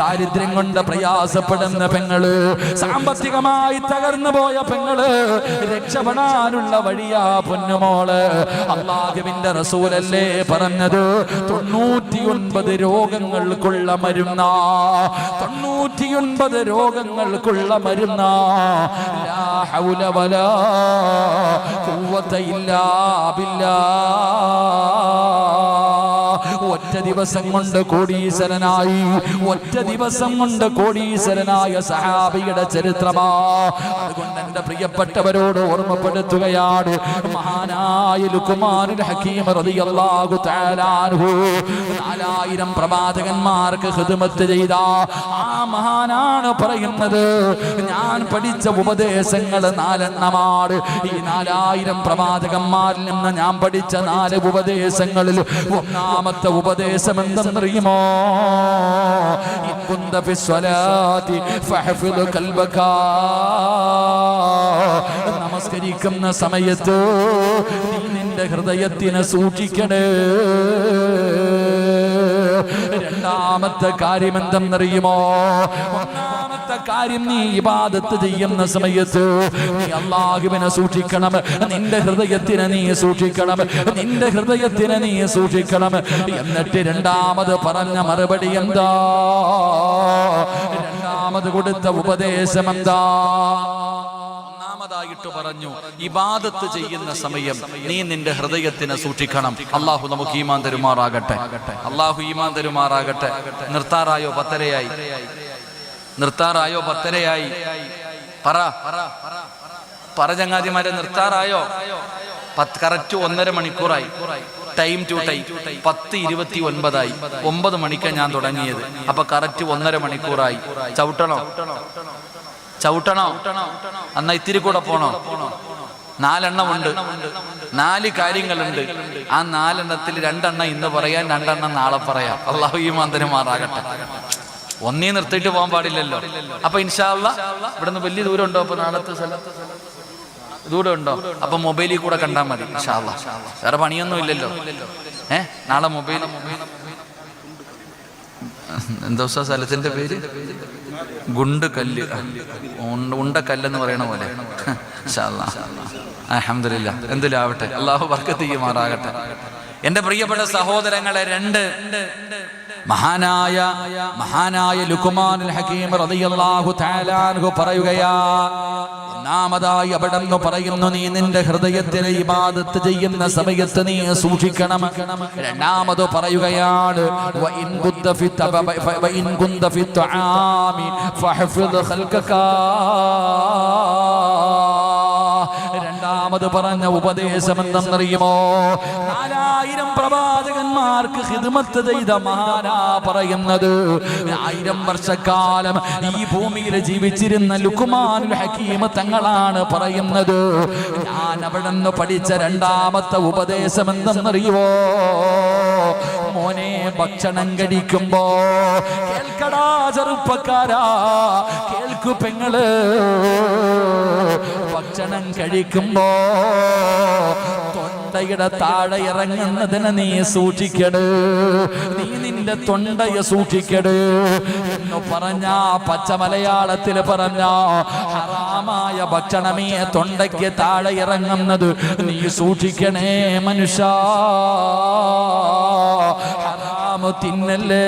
ദാരിദ്ര്യം കൊണ്ട് പ്രയാസപ്പെടുന്ന പെങ്ങള്, സാമ്പത്തികമായി തകർന്നു പോയ പെങ്ങള്, രക്ഷപ്പെടാനുള്ള വഴിയാ പൊന്നുമോള്. അല്ലാഹുവിന്റെ റസൂലല്ലേ പറഞ്ഞത് 99 രോഗങ്ങൾക്കുള്ള മരുന്നാ, 99 രോഗങ്ങൾക്കുള്ള മരുന്നാ. ലാ ഹൗല വലാ ഖുവത ഇല്ലാ ബില്ലാഹ്. ഒറ്റ ദിവസം കൊണ്ട് കോടീശ്വരനായി, ഒറ്റ ദിവസം കൊണ്ട് കോടീശ്വരനായ സഹാബിയുടെ ചരിത്രമാ. അതുകൊണ്ട് എന്റെ പ്രിയപ്പെട്ടവരോട് ഓർമ്മപ്പെടുത്തുകയാണ്, മഹാനായ ലുഖ്മാനുൽ ഹകീം റളിയല്ലാഹു തആല അൻഹു 4000 പ്രവാചകന്മാർക്ക് ഖിദ്മത്ത് ചെയ്ത ആ മഹാനാണ് പറയുന്നത്, ഞാൻ പഠിച്ച ഉപദേശങ്ങൾ 4 എണ്ണമാണ്. ഈ 4000 പ്രവാചകന്മാരിൽ നിന്ന് ഞാൻ പഠിച്ച 4 ഉപദേശങ്ങളിൽ ഒന്നാമത്തെ ഉപദേശം എന്തെന്നറിയുമോ? ഇൻകുന്ത ഫിസ്സലാത്തി ഫഹ്ഫിദ് ഖൽബക. നമസ്കരിക്കുന്ന സമയത്ത് നീ നിന്റെ ഹൃദയത്തിനെ സൂക്ഷിക്കണേ. രണ്ടാമത്തെ കാര്യം എന്തെന്നറിയുമോ? ഒന്നാമത്തെ കാര്യം, നീ ഇബാദത്ത് ചെയ്യുന്ന സമയത്ത് നീ അല്ലാഹുവിനെ സൂക്ഷിക്കണം, നിന്റെ ഹൃദയത്തിനെ നീ സൂക്ഷിക്കണം, നിന്റെ ഹൃദയത്തിനെ നീ സൂക്ഷിക്കണം. എന്നിട്ട് രണ്ടാമത് പറഞ്ഞ മറുപടി എന്താ? രണ്ടാമത് കൊടുത്ത ഉപദേശം എന്താ? ഒന്നാമതായിട്ട് പറഞ്ഞു, ഇബാദത്ത് ചെയ്യുന്ന സമയം നീ നിന്റെ ഹൃദയത്തിനെ സൂക്ഷിക്കണം. അള്ളാഹു നമുക്ക് ഈമാൻ തരുമാറാകട്ടെ, അള്ളാഹു ഈമാൻ തരുമാറാകട്ടെ. നിർത്താറായോ? 10:30 നിർത്താറായോ? 10:30 പറ ചങ്ങാതിമാരെ, നിർത്താറായോ? കറക്റ്റ് 1.5 മണിക്കൂറായി. ടൈം ടു ടൈം 10:29 9 മണിക്കാണ് ഞാൻ തുടങ്ങിയത്. അപ്പൊ കറക്റ്റ് 1.5 മണിക്കൂറായി. ചവിട്ടണോ? എന്നാ ഇത്തിരി കൂടെ പോണോ? 4 എണ്ണമുണ്ട്, 4 കാര്യങ്ങളുണ്ട്. ആ 4 എണ്ണത്തിൽ 2 എണ്ണം ഇന്ന് പറയാൻ, 2 എണ്ണം നാളെ പറയാം. അല്ലാഹു ഈമാൻ തരുമാറാകട്ടെ. ഒന്നേ നിർത്തിയിട്ട് പോകാൻ പാടില്ലല്ലോ. അപ്പൊ ഇൻഷാ അല്ലാഹ് ഇവിടുന്ന് വലിയ ദൂരം ഉണ്ടോ? അപ്പൊ നാളത്തെ സ്ഥലത്ത് ദൂരം ഉണ്ടോ? അപ്പൊ മൊബൈലിൽ കൂടെ കണ്ടാൽ മതി ഇൻഷാ അല്ലാഹ്. വേറെ പണിയൊന്നും ഇല്ലല്ലോ. നാളെ മൊബൈൽ എന്താ സ്ഥലത്തിന്റെ പേര്? ഗുണ്ടുകല്ല്, ഉണ്ടക്കല്ലെന്ന് പറയണ പോലെ. അൽഹംദുലില്ലാഹ്, എന്തിലും ആവട്ടെ, അല്ലാഹു ബർക്കത്ത് ചെയ്യുമാറാകട്ടെ. എന്റെ പ്രിയപ്പെട്ട സഹോദരങ്ങളെ, 2 മഹാനായ ലുഖ്മാനുൽ ഹകീം റളിയല്ലാഹു തആല അൻഹു പറയുകയാ. ഒന്നാമതായി അവിടെന്ന് പറയുന്നു, നീ നിന്റെ ഹൃദയത്തിലെ ഇബാദത്ത് ചെയ്യുന്ന സമയത്ത് നീ സൂക്ഷിക്കണം. രണ്ടാമത് പറയുകയാണ്, വഇൻ കുന്ത ഫി തആമി ഫഹ്ഫിദ് ഖൽഖക. രണ്ടാമത് പറഞ്ഞ ഉപദേശം എന്തെന്നറിയുമോ? 4000 പ്രവാചകന്മാർക്ക് ഖിദ്മത്ത് ചെയ്ത മഹാനാ പറയുന്നത്. 1000 വർഷക്കാലം ഈ ഭൂമിയിൽ ജീവിച്ചിരുന്ന ലുഖ്മാനുൽ ഹകീം തങ്ങളാണ് പറയുന്നത്. ഞാൻ അവിടെ നിന്ന് പഠിച്ച രണ്ടാമത്തെ ഉപദേശം എന്തെന്നറിയുമോ? മോനെ, ഭക്ഷണം കഴിക്കുമ്പോ കേൾക്കടാ ചെറുപ്പക്കാരാ, കേൾക്കു പെങ്ങള്, ഭക്ഷണം കഴിക്കുമ്പോ തൊണ്ടയുടെ താഴെ ഇറങ്ങുന്നതിനെ നീ സൂക്ഷിക്കട്, നീ നിന്റെ തൊണ്ടയെ സൂക്ഷിക്കട് എന്ന് പറഞ്ഞ, പച്ച മലയാളത്തിൽ പറഞ്ഞ, ഹറാമായ ഭക്ഷണമേ തൊണ്ടയ്ക്ക് താഴെ ഇറങ്ങുന്നത് നീ സൂക്ഷിക്കണേ മനുഷ്യ. ഹറാമ് തിന്നല്ലേ,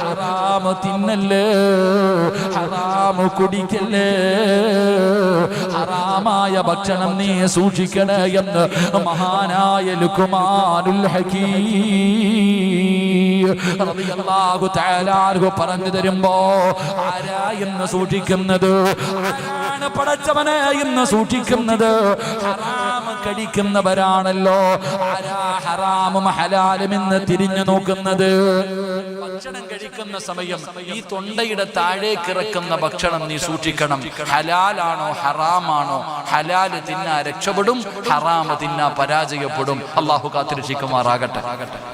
ഹറാമ് തിന്നല്ലേ, ഹറാമ് കുടിക്കല്ലേ, ഹറാമായ ഭക്ഷണം നീ സൂക്ഷിക്കണേ എന്ന് മഹാനായ ലുഖ്മാനുൽ ഹകീം റളിയല്ലാഹു തആല അൻഹു പറഞ്ഞു തരുമ്പോ, ആരാ എന്ന് സൂക്ഷിക്കുന്നത്? ആരാണ് പടച്ചവനെ എന്ന് സൂക്ഷിക്കുന്നത്? ഹറാം കഴിക്കുന്നവരാണല്ലോ. ആരാ ഹറാമും ഹലാലും എന്ന് തിരിഞ്ഞു നോക്കുന്നത്? ഭക്ഷണം കഴിക്കുന്ന സമയം ഈ തൊണ്ടയുടെ താഴേക്ക് ഇറക്കുന്ന ഭക്ഷണം നീ സൂക്ഷിക്കണം. ഹലാലാണോ ഹറാമാണോ? ഹലാല് തിന്നാ രക്ഷപ്പെടും, ഹറാമ് തിന്നാ പരാജയപ്പെടും. അള്ളാഹു കാത്തിരക്ഷിക്കുമാറാകട്ടെ,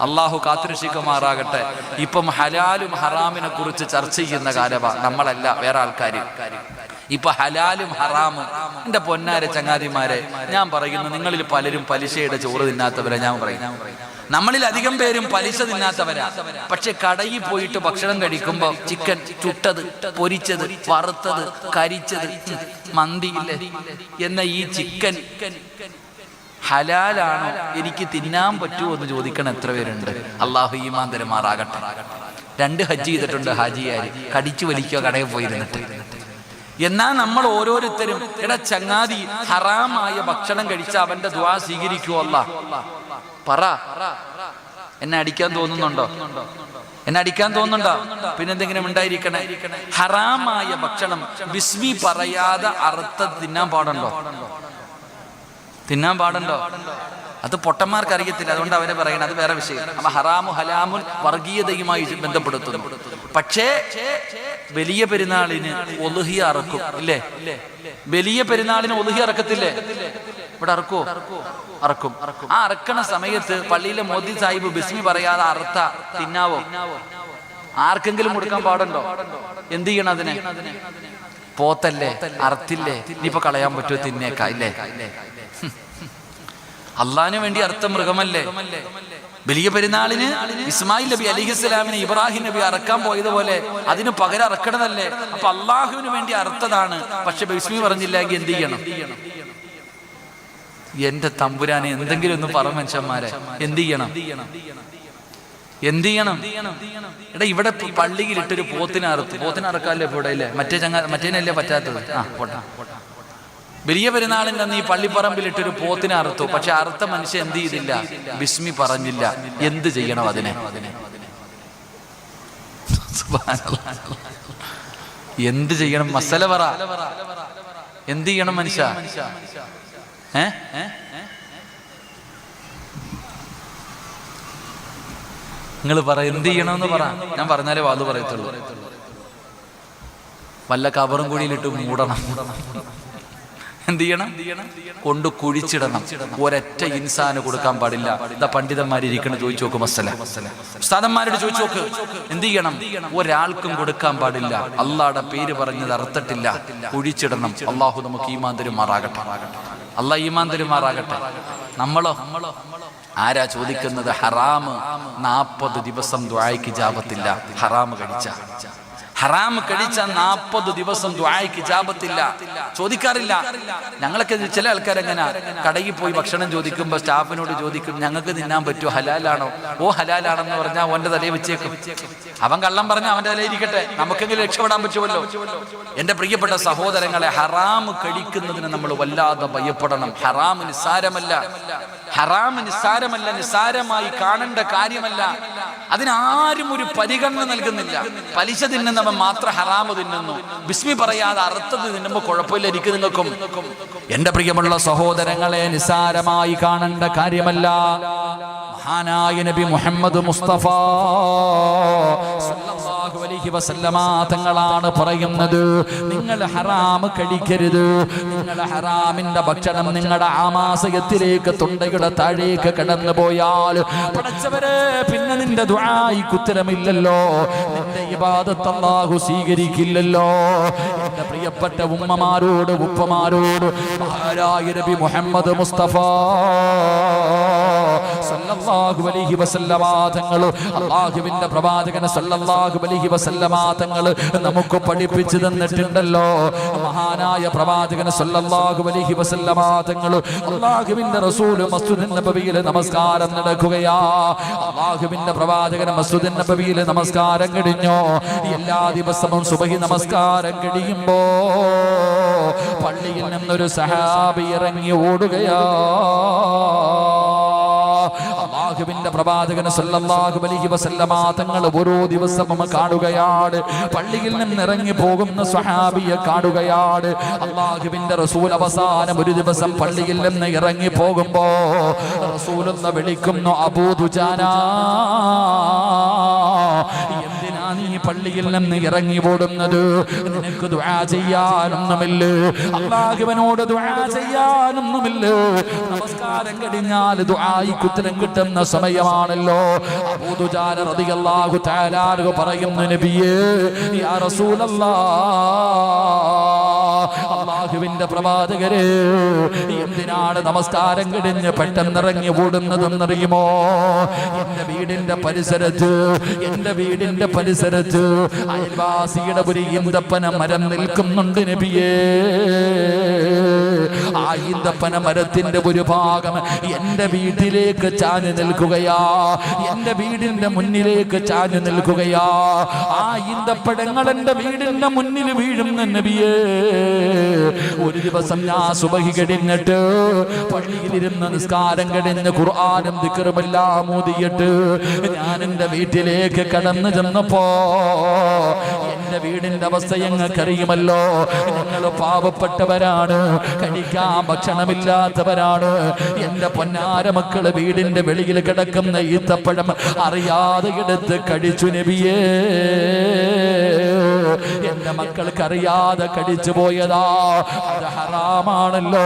അള്ളാഹു കാത്തിരക്ഷിക്കുമാറാകട്ടെ. ഇപ്പം ഹലാലും ഹറാമിനെ കുറിച്ച് ചർച്ച ചെയ്യുന്ന കാലമാണ്, നമ്മളല്ല വേറെ ആൾക്കാർ. ഇപ്പൊ ഹലാലും ഹറാമും, എന്റെ പൊന്നാര ചങ്ങാതിമാരെ, ഞാൻ പറയുന്നു, നിങ്ങളിൽ പലരും പലിശയുടെ ചോറ് തിന്നാത്തവരെ ഞാൻ പറയും. നമ്മളിൽ അധികം പേരും പലിശ തിന്നാത്തവരാ. പക്ഷെ കടയിൽ പോയിട്ട് ഭക്ഷണം കഴിക്കുമ്പോൾ ചിക്കൻ ചുട്ടത്, പൊരിച്ചത്, വറുത്തത്, കരിച്ചത്, മന്തിയില്ലേ എന്ന ഈ ചിക്കൻ ഹലാലാണോ, എനിക്ക് തിന്നാൻ പറ്റുമോ എന്ന് ചോദിക്കണം എത്ര പേരുണ്ട്? അള്ളാഹു ഈമാൻ തരുമാറാകട്ടെ. 2 ഹജ്ജ് ചെയ്തിട്ടുണ്ട് ഹാജിയാര്, കടിച്ചു വലിക്കോ കടയിൽ പോയിരുന്നിട്ട്. എന്നാൽ നമ്മൾ ഓരോരുത്തരും എടാ ചങ്ങാതി ഹറാമായ ഭക്ഷണം കഴിച്ച അവന്റെ ദുആ സ്വീകരിക്കുവോ അല്ലാഹ്? പറ. എന്നെ അടിക്കാൻ തോന്നുന്നുണ്ടോ? പിന്നെന്തെങ്കിലും ഉണ്ടായിരിക്കണേ? ഹറാമായ ഭക്ഷണം ബിസ്മി പറയാതെ അറുത്ത തിന്നാൻ പാടുണ്ടോ? അത് പൊട്ടന്മാർക്ക് അറിയത്തില്ല, അതുകൊണ്ട് അവരെ പറയണം, അത് വേറെ വിഷയം. അപ്പൊ ഹറാമു ഹലാമുൻ വർഗീയതയുമായി ബന്ധപ്പെടുത്തുന്നു. പക്ഷേ വലിയ പെരുന്നാളിന് ഒളുഹിയ അറക്കും ഇല്ലേ? വലിയ പെരുന്നാളിന് ഒളുഹിയ അറക്കത്തില്ലേ? ഇവിടെ അറക്കും. ആ അറക്കണ സമയത്ത് പള്ളിയിലെ മോദി സാഹിബ് ബിസ്മി പറയാതെ അറുത്ത തിന്നാവോ? ആർക്കെങ്കിലും കൊടുക്കാൻ പാടുണ്ടോ? എന്ത് ചെയ്യണം അതിനെ? പോത്തല്ലേ, അറുത്തില്ലേ, ഇനിയിപ്പോ കളയാൻ പറ്റുമോ? തിന്നേക്കാ ഇല്ലേ? അള്ളാഹിന് വേണ്ടി അറുത്ത മൃഗമല്ലേ? വലിയ പെരുന്നാളിന് ഇസ്മായിൽ നബി അലിഹിസ്സലാമിനെ ഇബ്രാഹിം നബി അറക്കാൻ പോയതുപോലെ അതിന് പകരം അറക്കണതല്ലേ? അപ്പൊ അള്ളാഹുവിന് വേണ്ടി അറുത്തതാണ്. പക്ഷെ ബിസ്മി പറഞ്ഞില്ലെങ്കിൽ എന്ത് ചെയ്യണം? എന്റെ തമ്പുരാനെ എന്തെങ്കിലും ഒന്ന് പറ മനുഷ്യന്മാരെ, എന്ത് ചെയ്യണം? എടാ ഇവിടെ പള്ളിയിൽ ഇട്ടൊരു പോത്തിനെ അറക്കാല്ലേ ഇവിടെ ഇല്ലേ? മറ്റേനല്ലേ പറ്റാത്തത്? വലിയ പെരുന്നാളിന്റെ അന്ന് ഈ പള്ളിപ്പറമ്പിലിട്ടൊരു പോത്തിനെ അറുത്തു. പക്ഷെ അറുത്ത മനുഷ്യൻ എന്ത് ചെയ്തില്ല? ബിസ്മി പറഞ്ഞില്ല. എന്ത് ചെയ്യണം അതിനെ? എന്ത് ചെയ്യണം? മസല പറ. എന്ത് ചെയ്യണം മനുഷ്യ? നിങ്ങൾ പറ, എന്ത് ചെയ്യണമെന്ന് പറ. ഞാൻ പറഞ്ഞാലേ വാത് പറയത്തുള്ളൂ. വല്ല കബറും കുഴിയിലിട്ട് മൂടണം. എന്ത് ചെയ്യണം? കൊണ്ട് കുഴിച്ചിടണം. ഒരൊറ്റ ഇൻസാന് കൊടുക്കാൻ പാടില്ല. ഇതാ പണ്ഡിതന്മാരിയ്ക്കണ ചോദിച്ചു നോക്ക്. ഉസ്താദന്മാരോട് ചോദിച്ചു നോക്ക്. എന്ത് ചെയ്യണം? ഒരാൾക്കും കൊടുക്കാൻ പാടില്ല. അള്ളാഹുടെ പേര് പറഞ്ഞത് അർത്ഥത്തില്ല, കുഴിച്ചിടണം. അള്ളാഹു നമുക്ക് ഈമാൻ തരുമാറാകട്ടെ. അള്ളാഹ് ഈമാൻ തരുമാറാകട്ടെ. നമ്മളോ ആരാ ചോദിക്കുന്നത്? ഹറാമ് 40 ദിവസം ദുആയ്ക്ക് ഇജാബത്തില്ല. ഹറാമ് കഴിച്ച 40 ദിവസം ദുആയ്ക്ക് ഇജാബത്തില്ല. ചോദിക്കാറില്ല. ഞങ്ങളൊക്കെ ചില ആൾക്കാരെങ്ങനെ കടയിൽ പോയി ഭക്ഷണം ചോദിക്കുമ്പോൾ സ്റ്റാഫിനോട് ചോദിക്കും, ഞങ്ങൾക്ക് തിന്നാൻ പറ്റുമോ? ഹലാലാണോ? ഓ ഹലാലാണെന്ന് പറഞ്ഞാൽ അവന്റെ തലയിൽ വെച്ചേക്കും. അവൻ കള്ളം പറഞ്ഞാൽ അവന്റെ തലയിൽ ഇരിക്കട്ടെ, നമുക്കെങ്കിലും രക്ഷപ്പെടാൻ പറ്റുമല്ലോ. എന്റെ പ്രിയപ്പെട്ട സഹോദരങ്ങളെ, ഹറാമ് കഴിക്കുന്നതിന് നമ്മൾ വല്ലാതെ ഭയപ്പെടണം. ഹറാമ് നിസ്സാരമല്ല, നിസ്സാരമായി കാണേണ്ട കാര്യമല്ല. അതിനാരും ഒരു പരിഗണന നൽകുന്നില്ല. പലിശ തിന്നുന്നവൻ മാത്രം ഹറാമ് തിന്നുന്നു. ബിസ്മി പറയാതെ അറുത്തത് തിന്നുമ്പോ കുഴപ്പമില്ല എനിക്ക് നിങ്ങൾക്കും. എന്റെ പ്രിയമുള്ള സഹോദരങ്ങളെ, നിസ്സാരമായി കാണേണ്ട കാര്യമല്ല. മഹാനായ നബി മുഹമ്മദ് മുസ്തഫ സല്ലല്ലാഹു അലൈഹി വസല്ലമ തങ്ങളാണ് പറയുന്നത്, നിങ്ങൾ ഹറാം കഴിക്കരുത്. നിങ്ങൾ ഹറാമിന്റെ ഭക്ഷണം നിങ്ങളുടെ ആമാശയത്തിലേക്ക് തൊണ്ടയുടെ താഴേക്ക് കടന്നു പോയാൽ പടച്ചവരെ പിന്നെ നിന്റെ ദുആയ്ക്ക് ഉത്തരമില്ലല്ലോ, നിന്റെ ഇബാദത്ത് അല്ലാഹു സ്വീകരിക്കില്ലല്ലോ. എന്റെ പ്രിയപ്പെട്ട ഉമ്മമാരോട് ഉപ്പമാരോട് മഹാനായ നബി മുഹമ്മദ് മുസ്തഫ സല്ലല്ലാഹു അലൈഹി വസല്ലമ തങ്ങൾ, അല്ലാഹുവിന്റെ പ്രവാചകൻ സല്ലല്ലാഹു അലൈഹി വസല്ലമ തങ്ങൾ നമുക്ക് പഠിപ്പിച്ചു തന്നിട്ടുണ്ടല്ലോ. മഹാനായ പ്രവാചകൻ സല്ലല്ലാഹു അലൈഹി വസല്ലമ തങ്ങൾ, അല്ലാഹുവിന്റെ റസൂൽ മസ്ജിദുൻ നബവിയിൽ നമസ്കാരം നടക്കുകയാ. അല്ലാഹുവിന്റെ പ്രവാചകൻ മസ്ജിദുൻ നബവിയിൽ നമസ്കാരം കഴിഞ്ഞു. എല്ലാ ദിവസവും സുബഹി നമസ്കാരം കഴിയുമ്പോ പള്ളിയിൽ നിന്നൊരു സഹാബി ഇറങ്ങി ഓടുകയാ. അല്ലാഹുവിന്റെ പ്രവാചകൻ സല്ലല്ലാഹു അലൈഹി വസല്ലമ തങ്ങൾ ഓരോ ദിവസവും കാണുകയാണ്. പള്ളിയിൽ നിന്ന് ഇറങ്ങി പോകുന്ന സ്വഹാബിയെ കാണുകയാണ്. അല്ലാഹുവിന്റെ റസൂൽ അവസാനം ഒരു ദിവസം പള്ളിയിൽ നിന്ന് ഇറങ്ങി പോകുമ്പോ റസൂലുള്ളാഹി വിളിക്കുന്നു, അബൂ ദുജാന, എന്തിനാ നീ പള്ളിയിൽ നിന്ന് ഇറങ്ങി ഓടുന്നത്? നിനക്ക് ദുആ ചെയ്യാനൊന്നുമില്ല, അല്ലാഹുവിനോട് ദുആ ചെയ്യാനൊന്നുമില്ല. നമസ്കാരം കഴിഞ്ഞാൽ ദുആയ്ക്ക് ഉത്തരം കിട്ടുന്ന സമയമാണല്ലോ. അബൂ ദുജാന റളിയല്ലാഹു തആല പറയുന്നു, നബിയേ, യാ റസൂലല്ലാഹ്, അല്ലാഹുവിന്റെ പ്രവാചകരെ, എന്തിനാണ് നമസ്കാരം കഴിഞ്ഞ് പെട്ടെന്നിറങ്ങി ഓടുന്നതെന്നറിയുമോ? എന്റെ വീടിന്റെ പരിസരത്ത് അയൽവാസിയുടെ ഒരു ഈന്തപ്പന മരം നിൽക്കുന്നുണ്ട് നബിയേ. ആ ഈന്തപ്പന മരത്തിന്റെ ഒരു ഭാഗം എന്റെ വീട്ടിലേക്ക് ചാഞ്ഞു നിൽക്കുകയാ, എന്റെ വീടിന്റെ മുന്നിലേക്ക് ചാഞ്ഞു നിൽക്കുകയാ. ആ ഈന്തപ്പഴങ്ങൾ എന്റെ വീടിന്റെ മുന്നിൽ വീഴുന്ന നബിയേ. ഒരു ദിവസം ഞാൻ സുബഹി കഴിഞ്ഞിട്ട് പള്ളിയിലിരുന്ന് നിസ്കാരം കഴിഞ്ഞ് ഖുർആനും ദിക്റുമെല്ലാം ഓതിയിട്ട് ഞാൻ എന്റെ വീട്ടിലേക്ക് കടന്നു ചെന്നപ്പോ എന്റെ വീടിന്റെ അവസ്ഥ ഞങ്ങൾക്കറിയുമല്ലോ. ഞങ്ങൾ പാവപ്പെട്ടവരാണ്, കഴിക്കാൻ ഭക്ഷണമില്ലാത്തവരാണ്. എന്റെ പൊന്നാര മക്കള് വീടിന്റെ വെളിയിൽ കിടക്കുന്ന ഈത്തപ്പഴം അറിയാതെ എടുത്ത് കഴിച്ചു നബിയേ. എന്റെ മക്കൾക്ക് അറിയാതെ കടിച്ചു പോയതാ. അത് ഹറാമാണല്ലോ.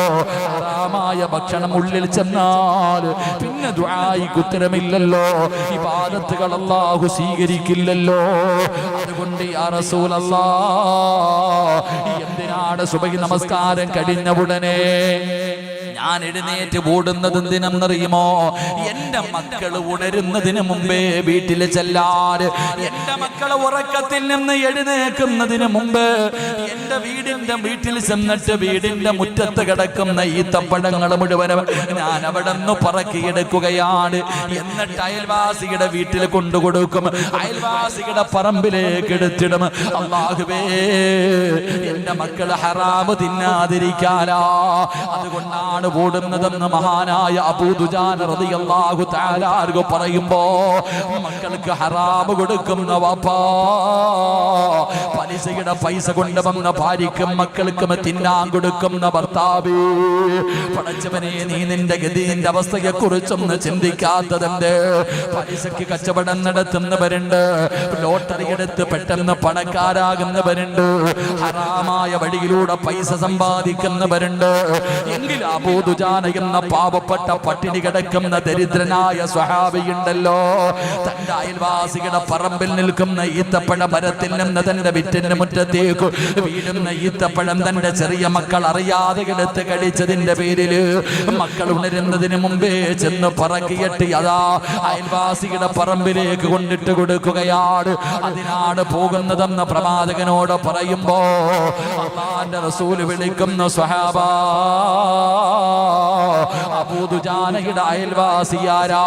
ഹറാമായ ഭക്ഷണം ഉള്ളിൽ ചെന്നാൽ പിന്നെ ദുആയിക്ക് ഉത്തരമില്ലല്ലോ, ഇബാദത്തുകൾ അല്ലാഹു സ്വീകരിക്കില്ലല്ലോ. അതുകൊണ്ട് യാ റസൂലല്ലാഹ്, എന്തിനാണ് സുബഹി നമസ്കാരം കഴിഞ്ഞ ഉടനെ ഞാൻ എഴുന്നേറ്റ് ഓടുന്നത് എന്തിനെന്നറിയുമോ? എന്റെ മക്കൾ ഉണരുന്നതിന് മുമ്പേ വീട്ടിൽ ചെല്ലാൻ, എന്റെ മക്കളെ ഉറക്കത്തിൽ നിന്ന് എഴുന്നേൽക്കുന്നതിന് മുമ്പ് എന്റെ വീട്ടിൽ ചെന്നിട്ട് വീടിന്റെ മുറ്റത്ത് കിടക്കുന്ന ഈത്തപ്പഴങ്ങൾ മുഴുവനും ഞാൻ അവിടെ നിന്ന് പറക്കിയെടുക്കുകയാണ്. എന്നിട്ട് അയൽവാസിയുടെ വീട്ടിൽ കൊണ്ടുകൊടുക്കും, അയൽവാസിയുടെ പറമ്പിലേക്ക് എടുത്തിടും. അല്ലാഹുവേ, എന്റെ മക്കള് ഹറാമ് തിന്നാതിരിക്കാനാ, അതുകൊണ്ടാണ് ഓടുന്നതെന്ന് മഹാനായ അബൂ ദുജാന റളിയല്ലാഹു തആല അൻഹു പറയുമ്പോ, മക്കൾക്ക് ഹറാമ് കൊടുക്കുന്ന വാപ്പാ, പലിശയുടെ പൈസ കൊണ്ടുവന്ന ഭാര്യയ്ക്കും മക്കൾക്കും തിന്നാൻ കൊടുക്കുന്ന ഭർത്താവ്, പടച്ചവനെ നീ നിന്റെ ഗതിന്റെ അവസ്ഥയെ കുറിച്ചൊന്ന് ചിന്തിക്കാത്തതെന്ത്? പലിശയ്ക്ക് കച്ചവടം നടത്തുന്നവരുണ്ട്, ലോട്ടറി എടുത്ത് പെട്ടെന്ന് പണക്കാരാകുന്നവരുണ്ട്, ഹറാമായ വഴിയിലൂടെ പൈസ സമ്പാദിക്കുന്നവരുണ്ട്. എങ്കിൽ അബൂ ദുജാന എന്ന പാവപ്പെട്ട പട്ടിണി കിടക്കുന്ന ദരിദ്രനായ സ്വഹാബിയുണ്ടല്ലോ, തന്റെ അയൽവാസിയുടെ പറമ്പിൽ നിൽക്കുന്ന ഈത്തപ്പഴ മരത്തിൽ നിന്ന് തന്റെ വിറ്റിന്റെ മുറ്റത്തേക്ക് വീഴുന്ന ഈത്തപ്പഴം തന്റെ ചെറിയ മക്കൾ അറിയാതെ എടുത്ത് കഴിച്ചതിന്റെ പേരില് മക്കൾ ഉണരുന്നതിന് മുമ്പേ ചെന്ന് പറക്കിയിട്ട് അതാ അയൽവാസിയുടെ പറമ്പിലേക്ക് കൊണ്ടിട്ട് കൊടുക്കുകയാണ്. അതിനാണ് പോകുന്നതെന്ന് പ്രവാചകനോട് പറയുമ്പോ അല്ലാഹുവിന്റെ റസൂല് വിളിക്കുന്ന സ്വഹാബാ, അബൂ ദുജാനയുടെ അയൽവാസിയാരാ,